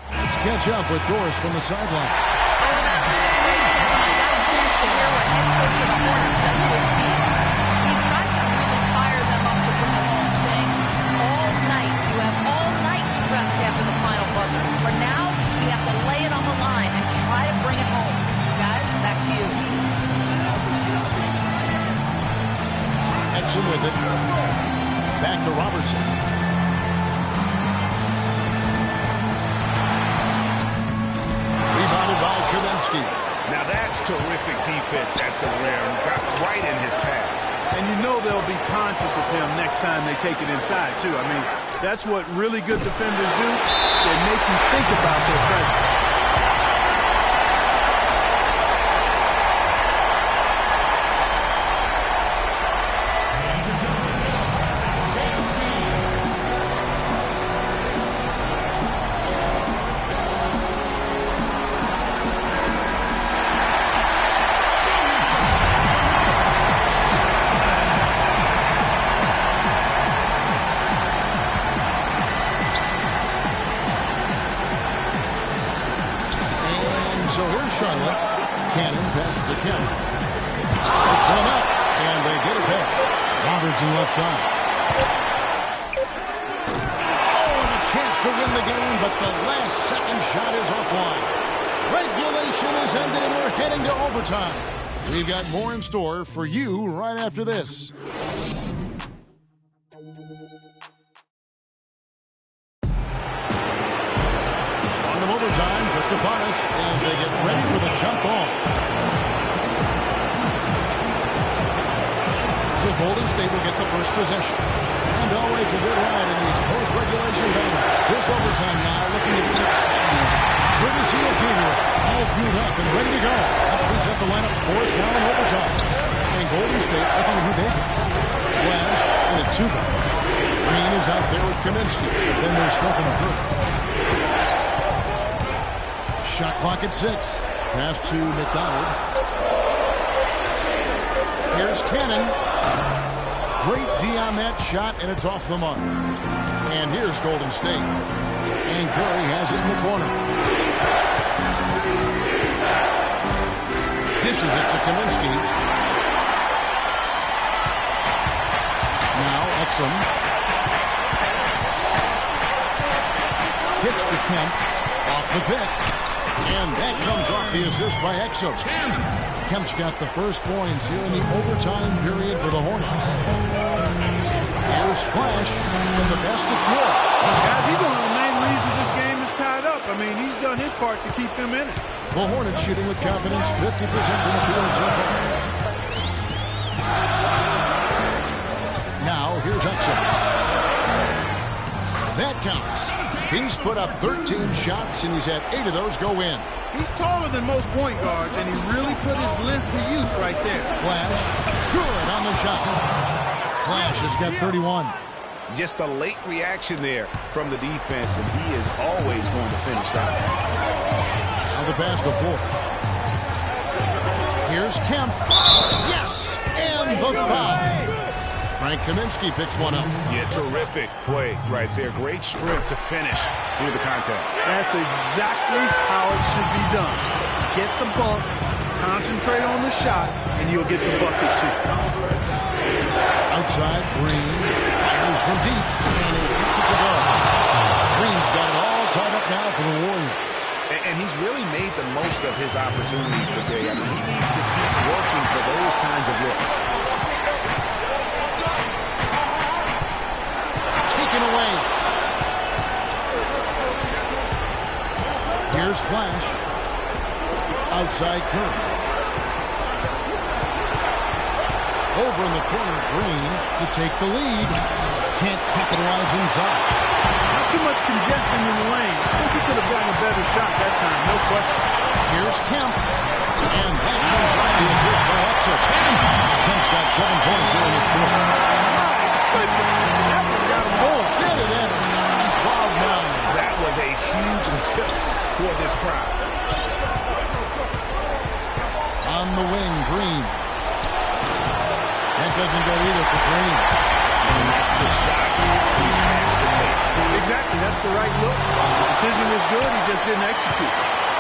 Let's catch up with Doris from the sideline. For now, we have to lay it on the line and try to bring it home. Guys, back to you. Exum with it. Back to Robertson. Rebounded by Kaminsky. Now that's terrific defense at the rim. Got right in his path. And you know they'll be conscious of him next time they take it inside, too. I mean, that's what really good defenders do. They make you think about their presence. So here's Charlotte. Cannon passes to Kemp. Spikes one up, and they get it back. Robertson left side. Oh, and a chance to win the game, but the last second shot is offline. Regulation is ended, and we're heading to overtime. We've got more in store for you right after this. Overtime just upon us as they get ready for the jump ball. So Golden State will get the first possession. And always a good ride in these post-regulation games. This overtime now looking to be exciting. Courtesy of Gator, all fueled up and ready to go. Let's reset the lineup for us now in overtime. And Golden State looking at who they got. Flash in a 2-guard. Green is out there with Kaminsky. Then there's Stephen Curry. Shot clock at 6. Pass to McDonald. Here's Cannon. Great D on that shot, and it's off the mark. And here's Golden State. And Curry has it in the corner. Dishes it to Kaminsky. Now Exum. Kicks to Kemp. Off the pick. And that comes off the assist by Exum. Kemp's got the first points here in the overtime period for the Hornets. Here's Flash, and the basket good. Guys, he's one of the main reasons this game is tied up. I mean, he's done his part to keep them in it. The Hornets shooting with confidence, 50% from the field so far. Now, here's Exum. That counts. He's put up 13 shots, and he's had 8 of those go in. He's taller than most point guards, and he really put his length to use right there. Flash, good on the shot. Flash has got 31. Just a late reaction there from the defense, and he is always going to finish that. Now the pass to Ford. Here's Here's Kemp. Yes! And the foul. Frank Kaminsky picks one up. Yeah, terrific play right there. Great strength to finish through the contact. That's exactly how it should be done. Get the bump, concentrate on the shot, and you'll get the bucket too. Outside, Green fires from deep, and he gets it to go. Green's got it all tied up now for the Warriors. And he's really made the most of his opportunities today. I mean, he needs to keep working for those kinds of looks. Taken away. Here's Flash. Outside Curry. Over in the corner, Green to take the lead. Can't capitalize inside. Not too much congestion in the lane. I think he could have gotten a better shot that time, no question. Here's Kemp. And that comes off the assist by Exum. Kemp's got 7 points here in this quarter. That one got him going. Did it ever. Cloud 9. That was a huge lift for this crowd. On the wing, Green. That doesn't go either for Green. And that's the shot he has to take. Exactly, that's the right look. The decision was good, he just didn't execute.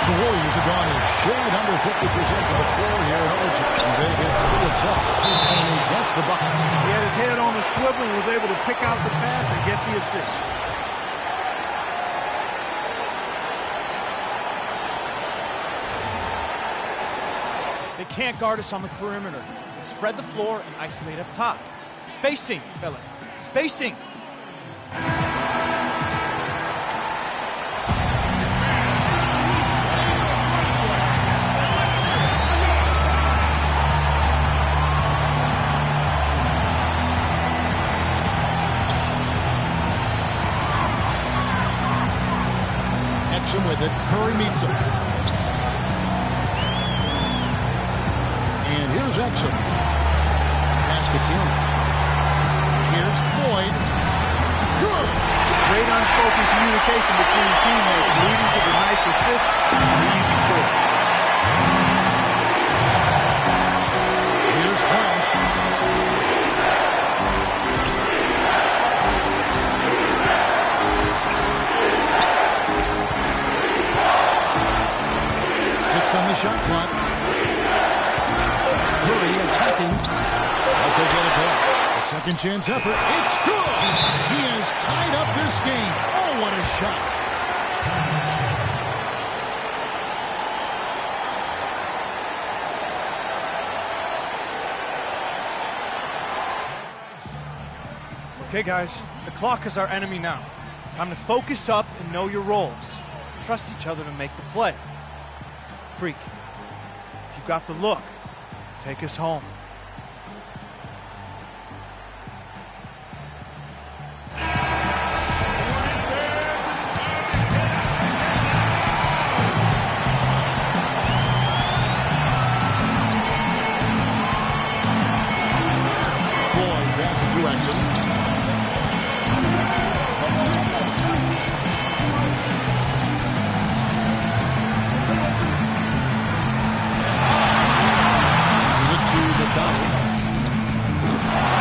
The Warriors have gone a shade under 50% of the floor here in overtime. They get 3 of 7, and he gets the bucket. He had his head on the swivel and was able to pick out the pass and get the assist. They can't guard us on the perimeter. Spread the floor and isolate up top. Spacing, fellas. Spacing. Exum with it. Curry meets him. And here's Exum. Pass to Curry. Here's Floyd. Good. Great unspoken communication between teammates, leading to the nice assist and the easy score. Here's Flash. On the shot clock. Curry attacking. But they get it back. A second chance effort. It's good. He has tied up this game. Oh, what a shot. Okay, guys, the clock is our enemy now. Time to focus up and know your roles. Trust each other to make the play. Freak, if you got the look, take us home. Floyd passes to Exum.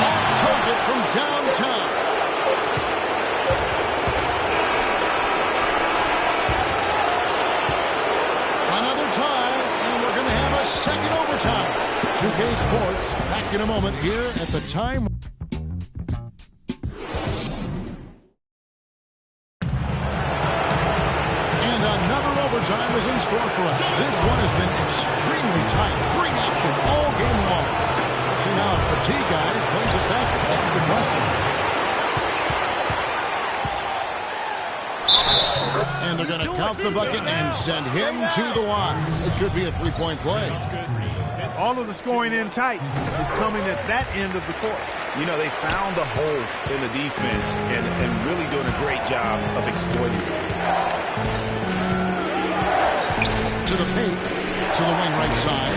Off target from downtown. Another time, and we're going to have a second overtime. 2K Sports back in a moment here at the time. And another overtime is in store for us. This one has been extremely tight. Great action all game long. See now, fatigue, guys, plays a factor. That's the question. And they're going to count the bucket and send him to the line. It could be a three-point play. All of the scoring in tight is coming at that end of the court. You know, they found the holes in the defense and really doing a great job of exploiting it. To the paint, to the wing right side.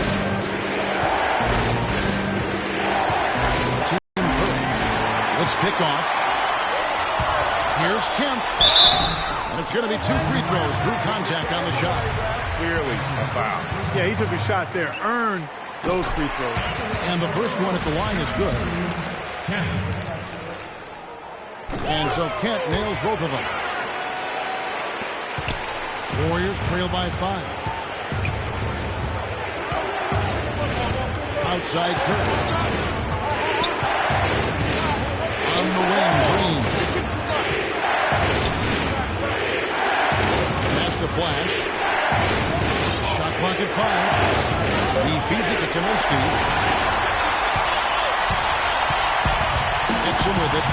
Let's pick off. Here's Kemp. And it's going to be 2 free throws. Drew contact on the shot. Clearly a foul. Yeah, he took a shot there, earned those free throws. And the first one at the line is good. And so Kent nails both of them. Warriors trail by 5. Outside Curry. On the wing, Green. Pass to Flash. Shot clock at 5. He feeds it to Kaminsky. Exum with it.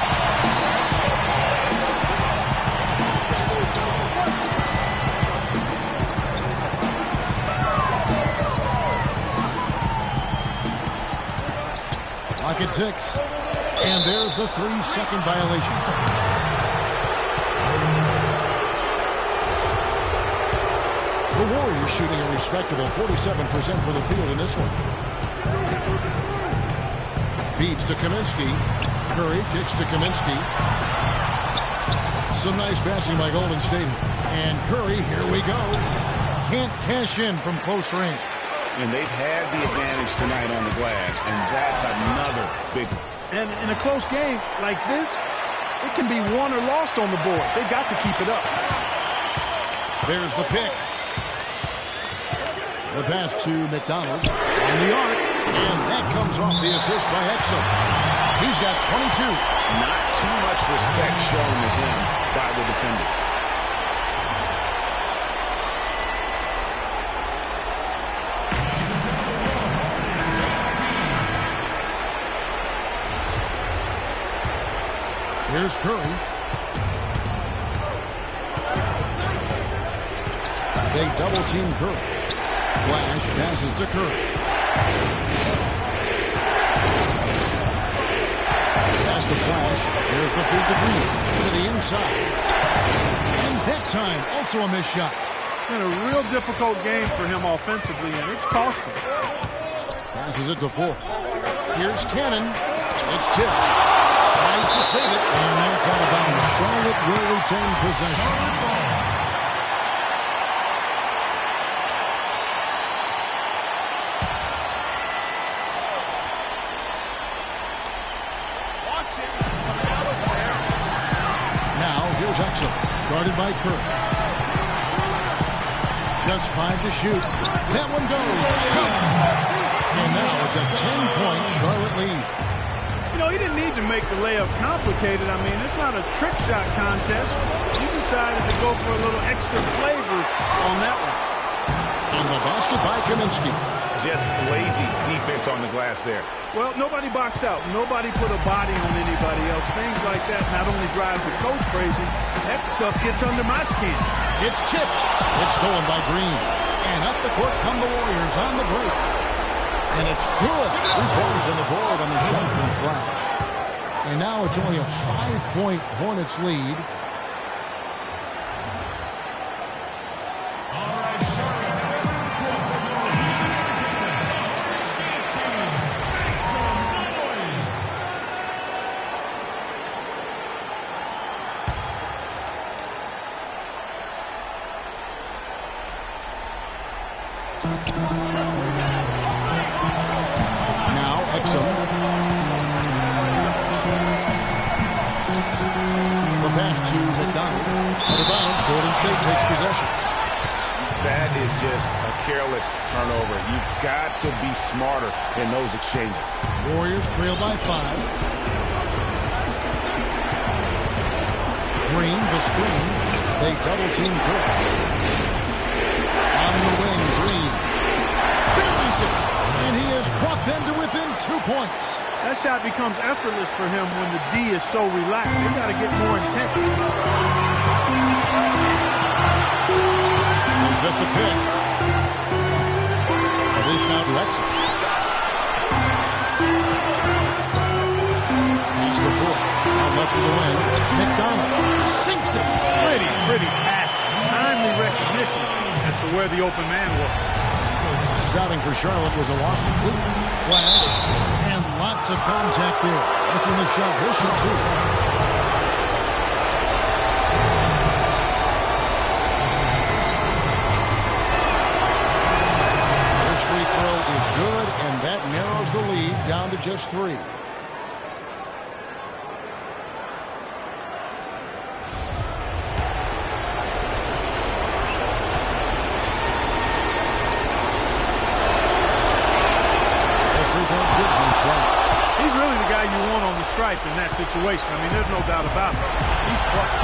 Clock at 6. And there's the 3-second violation. The Warriors shooting a respectable 47% for the field in this one. Feeds to Kaminsky. Curry kicks to Kaminsky. Some nice passing by Golden State. And Curry, here we go. Can't cash in from close range. And they've had the advantage tonight on the glass, and that's another big one. And in a close game like this, it can be won or lost on the board. They've got to keep it up. There's the pick. The pass to McDonald on the arc, and that comes off the assist by Exum. He's got 22. Not too much respect shown to him by the defenders. Here's Curry. They double-team Curry. Flash passes to Curry. Pass to Flash. Here's the feed to Green. To the inside. And that time, also a missed shot. Been a real difficult game for him offensively, and it's cost him. Passes it to 4. Here's Cannon. It's tipped. Tries to save it, and that's out of bounds. Charlotte will retain possession. Exum, guarded by Curry. Just 5 to shoot. That one goes. And now it's a 10-point Charlotte lead. You know, he didn't need to make the layup complicated. I mean, it's not a trick shot contest. He decided to go for a little extra flavor on that one. And the basket by Kaminsky. Just lazy defense on the glass there. Well, nobody boxed out. Nobody put a body on anybody else. Things like that not only drive the coach crazy, that stuff gets under my skin. It's tipped. It's stolen by Green. And up the court come the Warriors on the break. And it's good. 3 points on the board on the shot from Flash. And now it's only a 5-point Hornets lead. Now Exum. The pass to McDonald. Out of bounds. Golden State takes possession. That is just a careless turnover. You've got to be smarter in those exchanges. Warriors trail by 5. Green, the screen. They double-team Curry. On the wing, Green. Buries it. And he has brought them to within 2 points. That shot becomes effortless for him when the D is so relaxed. They got to get more intense. They set the pick. It is now to Exum. Pass the 4. Out left of the wing. McDonald sinks it. Pretty passing. Timely recognition as to where the open man was. Scouting for Charlotte was a loss to Cleveland. Flash. And lots of contact there. Missing the shot. He'll shoot 2. First free throw is good, and That narrows the lead down to just 3. He's really the guy you want on the stripe in that situation. I mean, there's no doubt about it. He's clutch.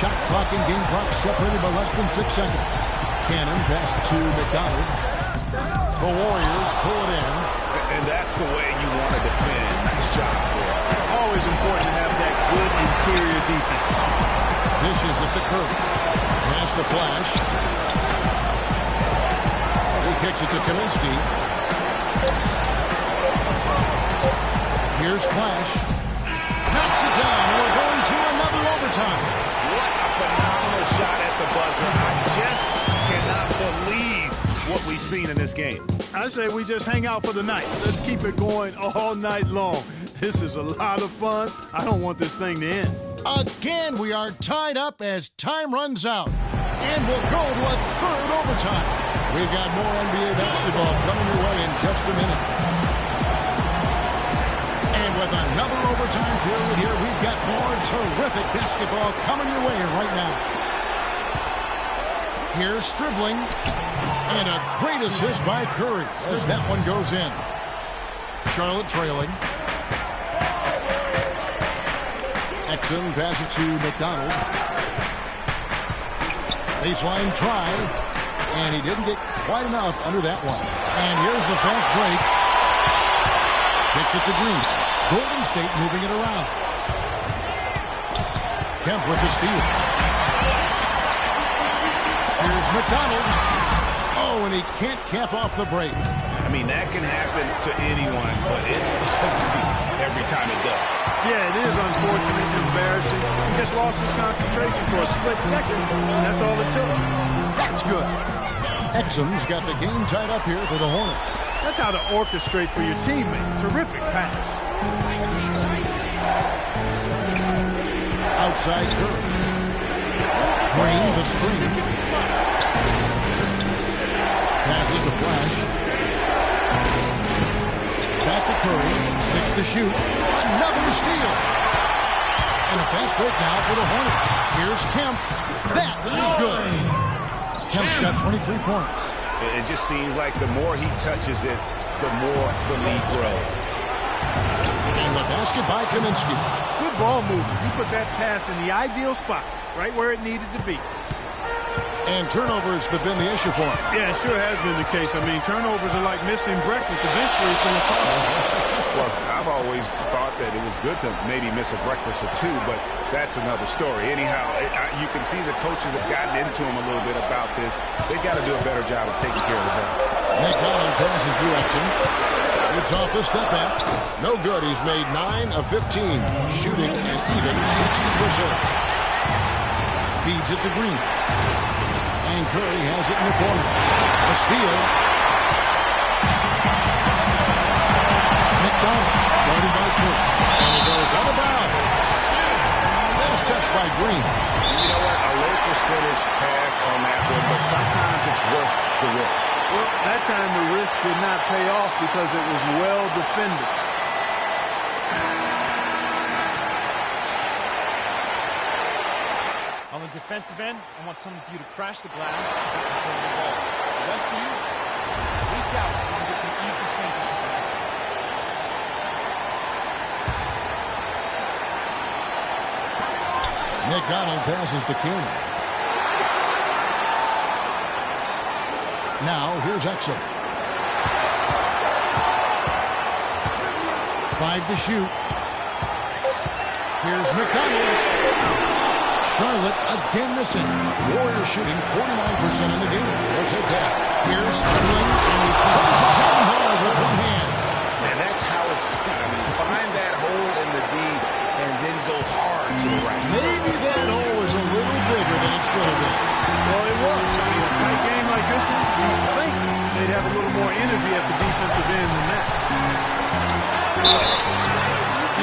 Shot clock and game clock separated by less than 6 seconds. Cannon pass to McDonald. The Warriors pull it in. And that's the way you want to defend. Nice job there. Always important to have that good interior defense. Dishes it to Curry. Pass to Flash. He kicks it to Kaminsky. Here's Flash. Knocks it down. We're going to another overtime. What a phenomenal shot at the buzzer. I just cannot believe what we've seen in this game. I say we just hang out for the night. Let's keep it going all night long. This is a lot of fun. I don't want this thing to end. Again, we are tied up as time runs out. And we'll go to a third overtime. We've got more NBA basketball coming your way in just a minute. And with another overtime period here, we've got more terrific basketball coming your way right now. Here's Stribling. And a great assist by Curry as that one goes in. Charlotte trailing. Exum pass it to McDonald. Baseline try. And he didn't get quite enough under that one. And here's the fast break. Kicks it to Green. Golden State moving it around. Kemp with the steal. Here's McDonald. Oh, and he can't cap off the break. I mean, that can happen to anyone, but it's ugly every time it does. Yeah, it is unfortunate and embarrassing. He just lost his concentration for a split second. That's all it took. That's good. Exum's got the game tied up here for the Hornets. That's how to orchestrate for your teammate. Terrific pass. Outside Curry. Green the screen. Passes to Flash. Back to Curry. 6 to shoot. Another steal. And a fast break now for the Hornets. Here's Kemp. That is good. Kemp's got 23 points. It just seems like the more he touches it, the more the lead grows. And the basket by Kaminsky. Good ball movement. He put that pass in the ideal spot, right where it needed to be. And turnovers have been the issue for him. Yeah, it sure has been the case. I mean, turnovers are like missing breakfast. Eventually, it's going to cost you. Well, I've always thought that it was good to maybe miss a breakfast or two, but that's another story. Anyhow, you can see the coaches have gotten into him a little bit about this. They've got to do a better job of taking care of the ball. McDonald passes direction. Shoots off the step back. No good. He's made 9 of 15. Shooting an even 60%. Feeds it to Green. And Curry has it in the corner. A steal. McDonald guarded by Curry. And it goes out of bounds. Nice touch by Green. You know what? A low percentage pass on that one, but sometimes it's worth the risk. Well, that time the risk did not pay off because it was well defended. On the defensive end, I want some of you to crash the glass and control the ball. The rest of you, leak out so we can get some easy transition plays. McDonald passes to Cannon. Now, here's Exum. 5 to shoot. Here's McDonald. Charlotte again missing. Warriors shooting 49% in the game. They'll take that. Here's Stribling, and he throws it down hard with one hand. And that's how it's done. I mean, find that hole in the D and then go hard to the right. Maybe that hole is a little bigger than it should have been. Well, it was. I mean, a tight game like this one, you would think they'd have a little more energy at the defensive end than that.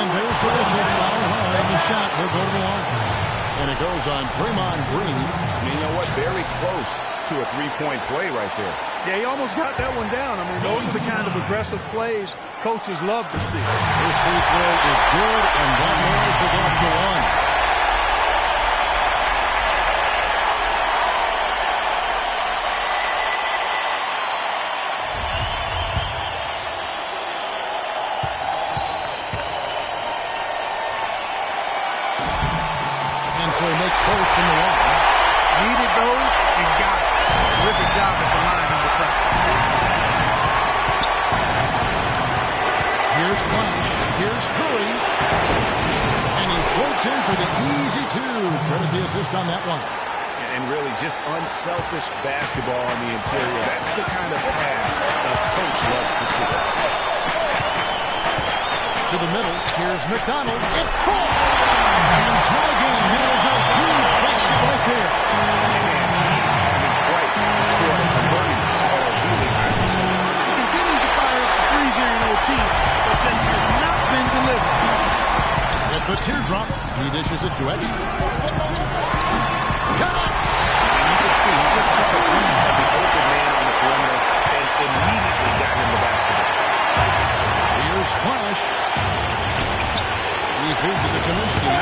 And there's the whistle. Foul hard. The shot will go to the line. And it goes on Draymond Green. You know what? Very close. to a three-point play right there. Yeah, he almost got that one down. I mean, those are the kind of aggressive plays coaches love to see. His free throw is good, and that narrows the gap to one. And so he makes both from the line. Needed those and got it. Terrific job at the line under pressure. Here's Flash. Here's Curry. And he floats in for the easy two. Credit the assist on that one. And really just unselfish basketball on the interior. That's the kind of pass a coach loves to see. To the middle. Here's McDonald. It's full. And tie game. That is a huge basket right there. And he's having quite a converting really high percentage. He continues to fire up the threes here in OT, but just has not been delivered. With the teardrop, he dishes it to Exum. Connects! And you can see he just took a glimpse of the open man on the perimeter and immediately got him the basketball. Here's Flash. He feeds it to Kaminsky.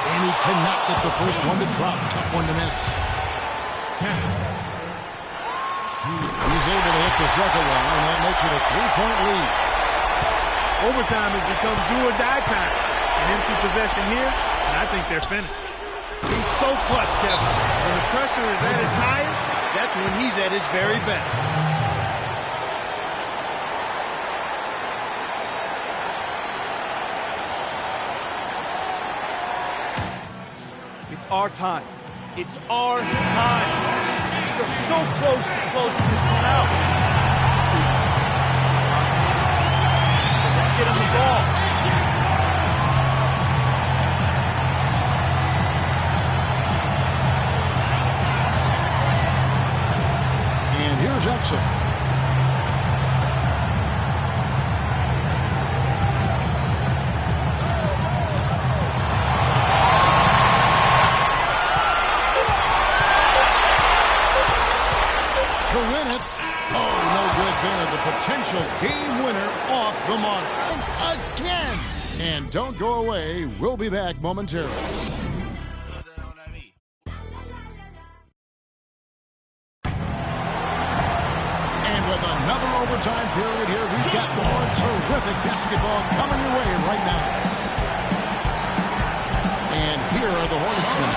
And he cannot get the first one to drop. Tough one to miss. He's able to hit the second one, and that makes it a three-point lead. Overtime has become do or die time. An empty possession here, and I think they're finished. He's so clutch, Kevin. When the pressure is at its highest, that's when he's at his very best. It's our time. It's our time. They're so close to closing this one out. Let's get him the ball. And here's Exum. To win it. Oh, no good there. The potential game winner off the mark. Again. And don't go away. We'll be back momentarily. And with another overtime period here, we've got more terrific basketball coming your way right now. And here are the Hornets now.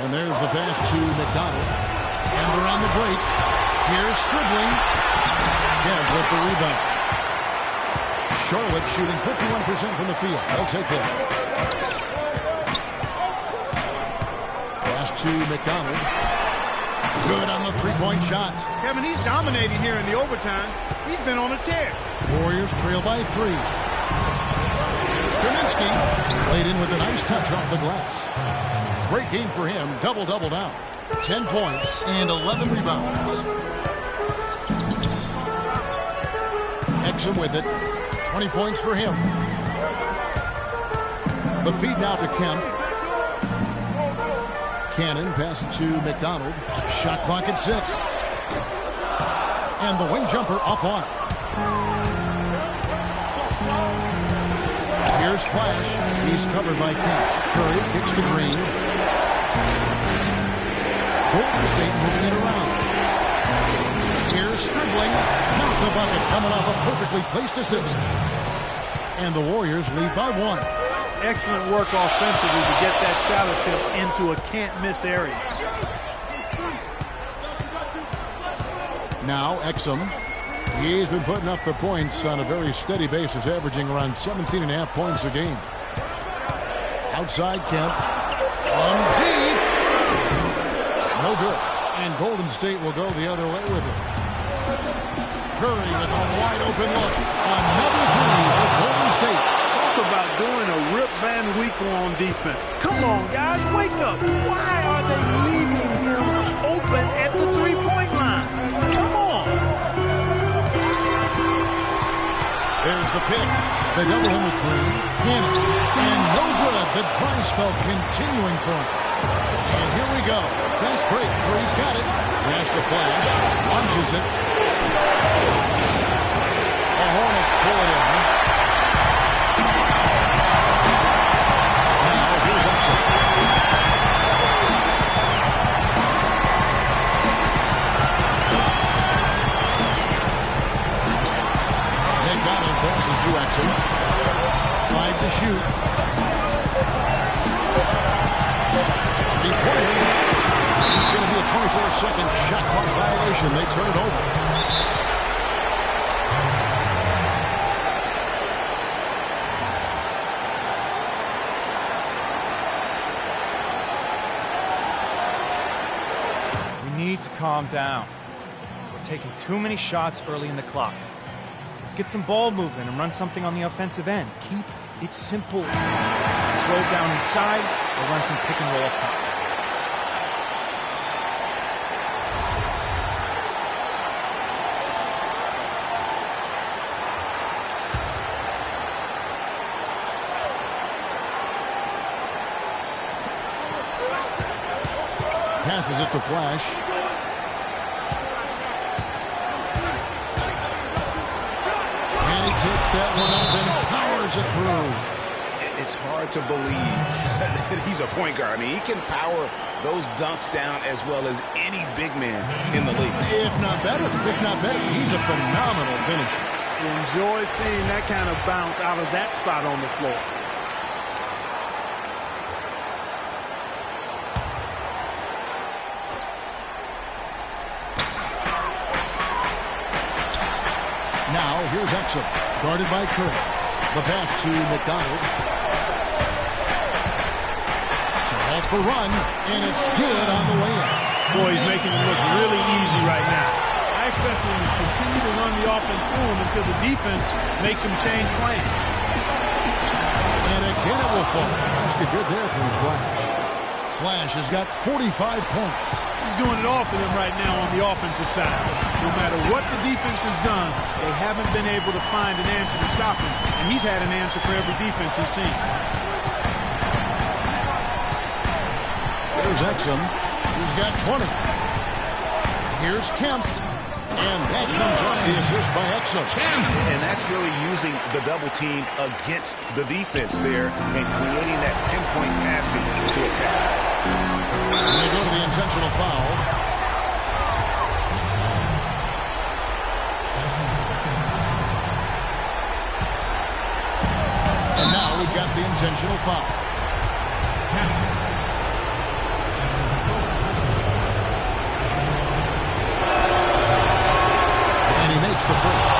And there's the pass to McDonald. And they're on the break. Here's Stribling. Kemp with the rebound. Charlotte shooting 51% from the field. They'll take that. Pass to McDonald. Good on the three-point shot. Kevin, he's dominating here in the overtime. He's been on a tear. Warriors trail by 3. Here's Kaminsky. Played in with a nice touch off the glass. Great game for him. Double-double now. 10 points and 11 rebounds. Exum with it. 20 points for him. The feed now to Kemp. Cannon pass to McDonald. Shot clock at 6. And the wing jumper offline. Here's Flash. He's covered by Kemp. Curry kicks to Green. Golden State moving it around. Here's Stribling. Count the bucket coming off a perfectly placed assist. And the Warriors lead by 1. Excellent work offensively to get that shot attempt into a can't-miss area. Now Exum. He's been putting up the points on a very steady basis, averaging around 17.5 points a game. Outside Kemp. On deep. No good. And Golden State will go the other way with it. Curry with a wide open look. Another three for Golden State. Talk about doing a real Rip Van Winkle on defense. Come on, guys, wake up. Why are they leaving him open at the three-point line? Come on. There's the pick. They double him with Green. Cannon. And no good. The dry spell continuing for him. And here we go. Fast break. Curry's got it. There's the flash. Launches it. The Hornets pull it in. Now here's Exum. McDonald passes to Exum. 5 to shoot. Reported. It's going to be a 24-second shot clock violation. They turn it over. To calm down. We're taking too many shots early in the clock. Let's get some ball movement and run something on the offensive end. Keep it simple. Slow down inside or run some pick and roll up top. Passes it to Flash. Takes that one up and powers it through. It's hard to believe that he's a point guard. I mean, he can power those dunks down as well as any big man in the league. If not better, he's a phenomenal finisher. Enjoy seeing that kind of bounce out of that spot on the floor. Now, here's Exum, guarded by Curry. The pass to McDonald. To halt the run, and it's good on the way in. Boy, he's making it look really easy right now. I expect him to continue to run the offense through him until the defense makes him change plans. And again it will fall. That's good there from Flash. Flash has got 45 points. He's doing it all for them right now on the offensive side. No matter what the defense has done, they haven't been able to find an answer to stop him. And he's had an answer for every defense he's seen. There's Exum. He's got 20. Here's Kemp. And that comes off the assist by Exum. And that's really using the double team against the defense there and creating that pinpoint passing to attack. And they go to the intentional foul. And now we've got the intentional foul. And he makes the first.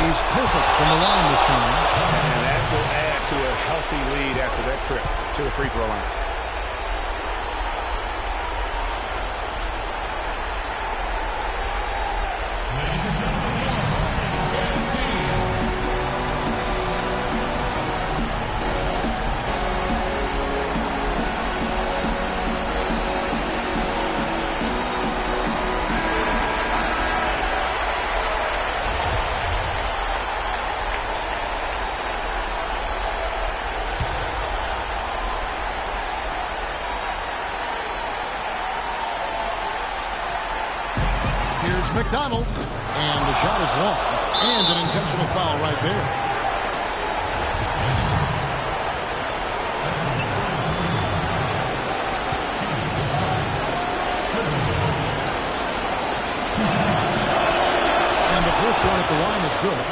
He's perfect from the line this time. And that will add to a healthy lead after that trip to the free throw line. Ladies and gentlemen, Here's McDonald. And the shot is long. And an intentional foul right there. And the first one at the line is good.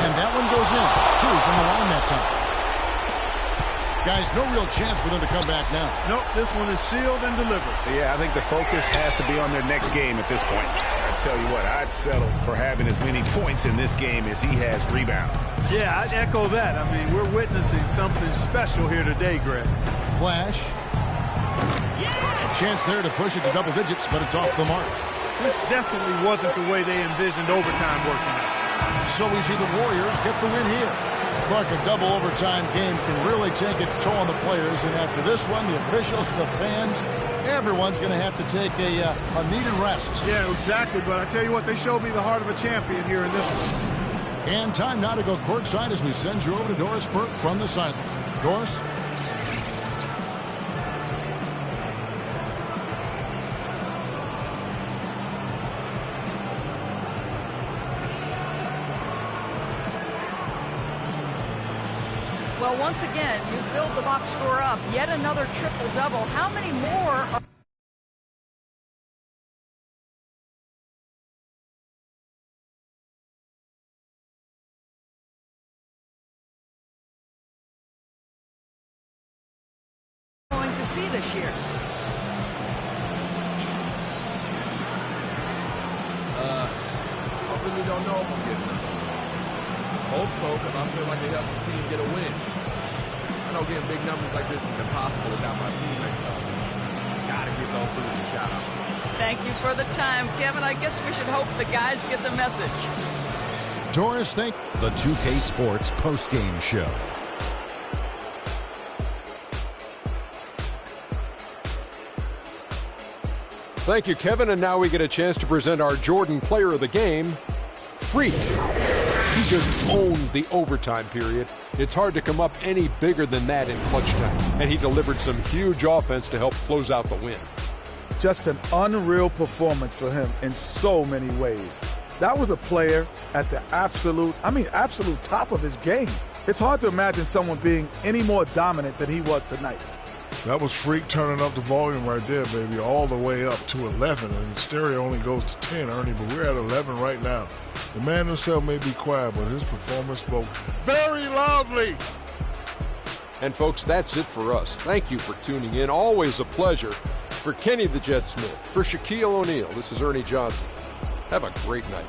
And that one goes in. 2 from the line that time. Guys, no real chance for them to come back now. Nope, this one is sealed and delivered. Yeah, I think the focus has to be on their next game at this point. I tell you what, I'd settle for having as many points in this game as he has rebounds. Yeah, I'd echo that. I mean, we're witnessing something special here today, Greg. Flash. A chance there to push it to double digits, but it's off the mark. This definitely wasn't the way they envisioned overtime working out. So we see the Warriors get the win here. Clark, a double overtime game can really take its toll on the players, and after this one, the officials, the fans, everyone's going to have to take a needed rest. Yeah, exactly, but I tell you what, they showed me the heart of a champion here in this one. And time now to go courtside as we send you over to Doris Burke from the sideline. Doris? Well, once again, you filled the box score up. Yet another triple-double. How many more are going to see this year? I really don't know if I'm getting them. Hope so, because I feel like it helps the team get a win. I know getting big numbers like this is impossible without my teammates, though. Gotta give those dudes a shout out. Thank you for the time, Kevin. I guess we should hope the guys get the message. Doris, thank The 2K Sports postgame show. Thank you, Kevin. And now we get a chance to present our Jordan Player of the Game, Freak. He just owned the overtime period. It's hard to come up any bigger than that in clutch time. And he delivered some huge offense to help close out the win. Just an unreal performance for him in so many ways. That was a player at the absolute top of his game. It's hard to imagine someone being any more dominant than he was tonight. That was Freak turning up the volume right there, baby, all the way up to 11. And stereo only goes to 10, Ernie, but we're at 11 right now. The man himself may be quiet, but his performance spoke very loudly. And, folks, that's it for us. Thank you for tuning in. Always a pleasure. For Kenny the Jet Smith, for Shaquille O'Neal, this is Ernie Johnson. Have a great night.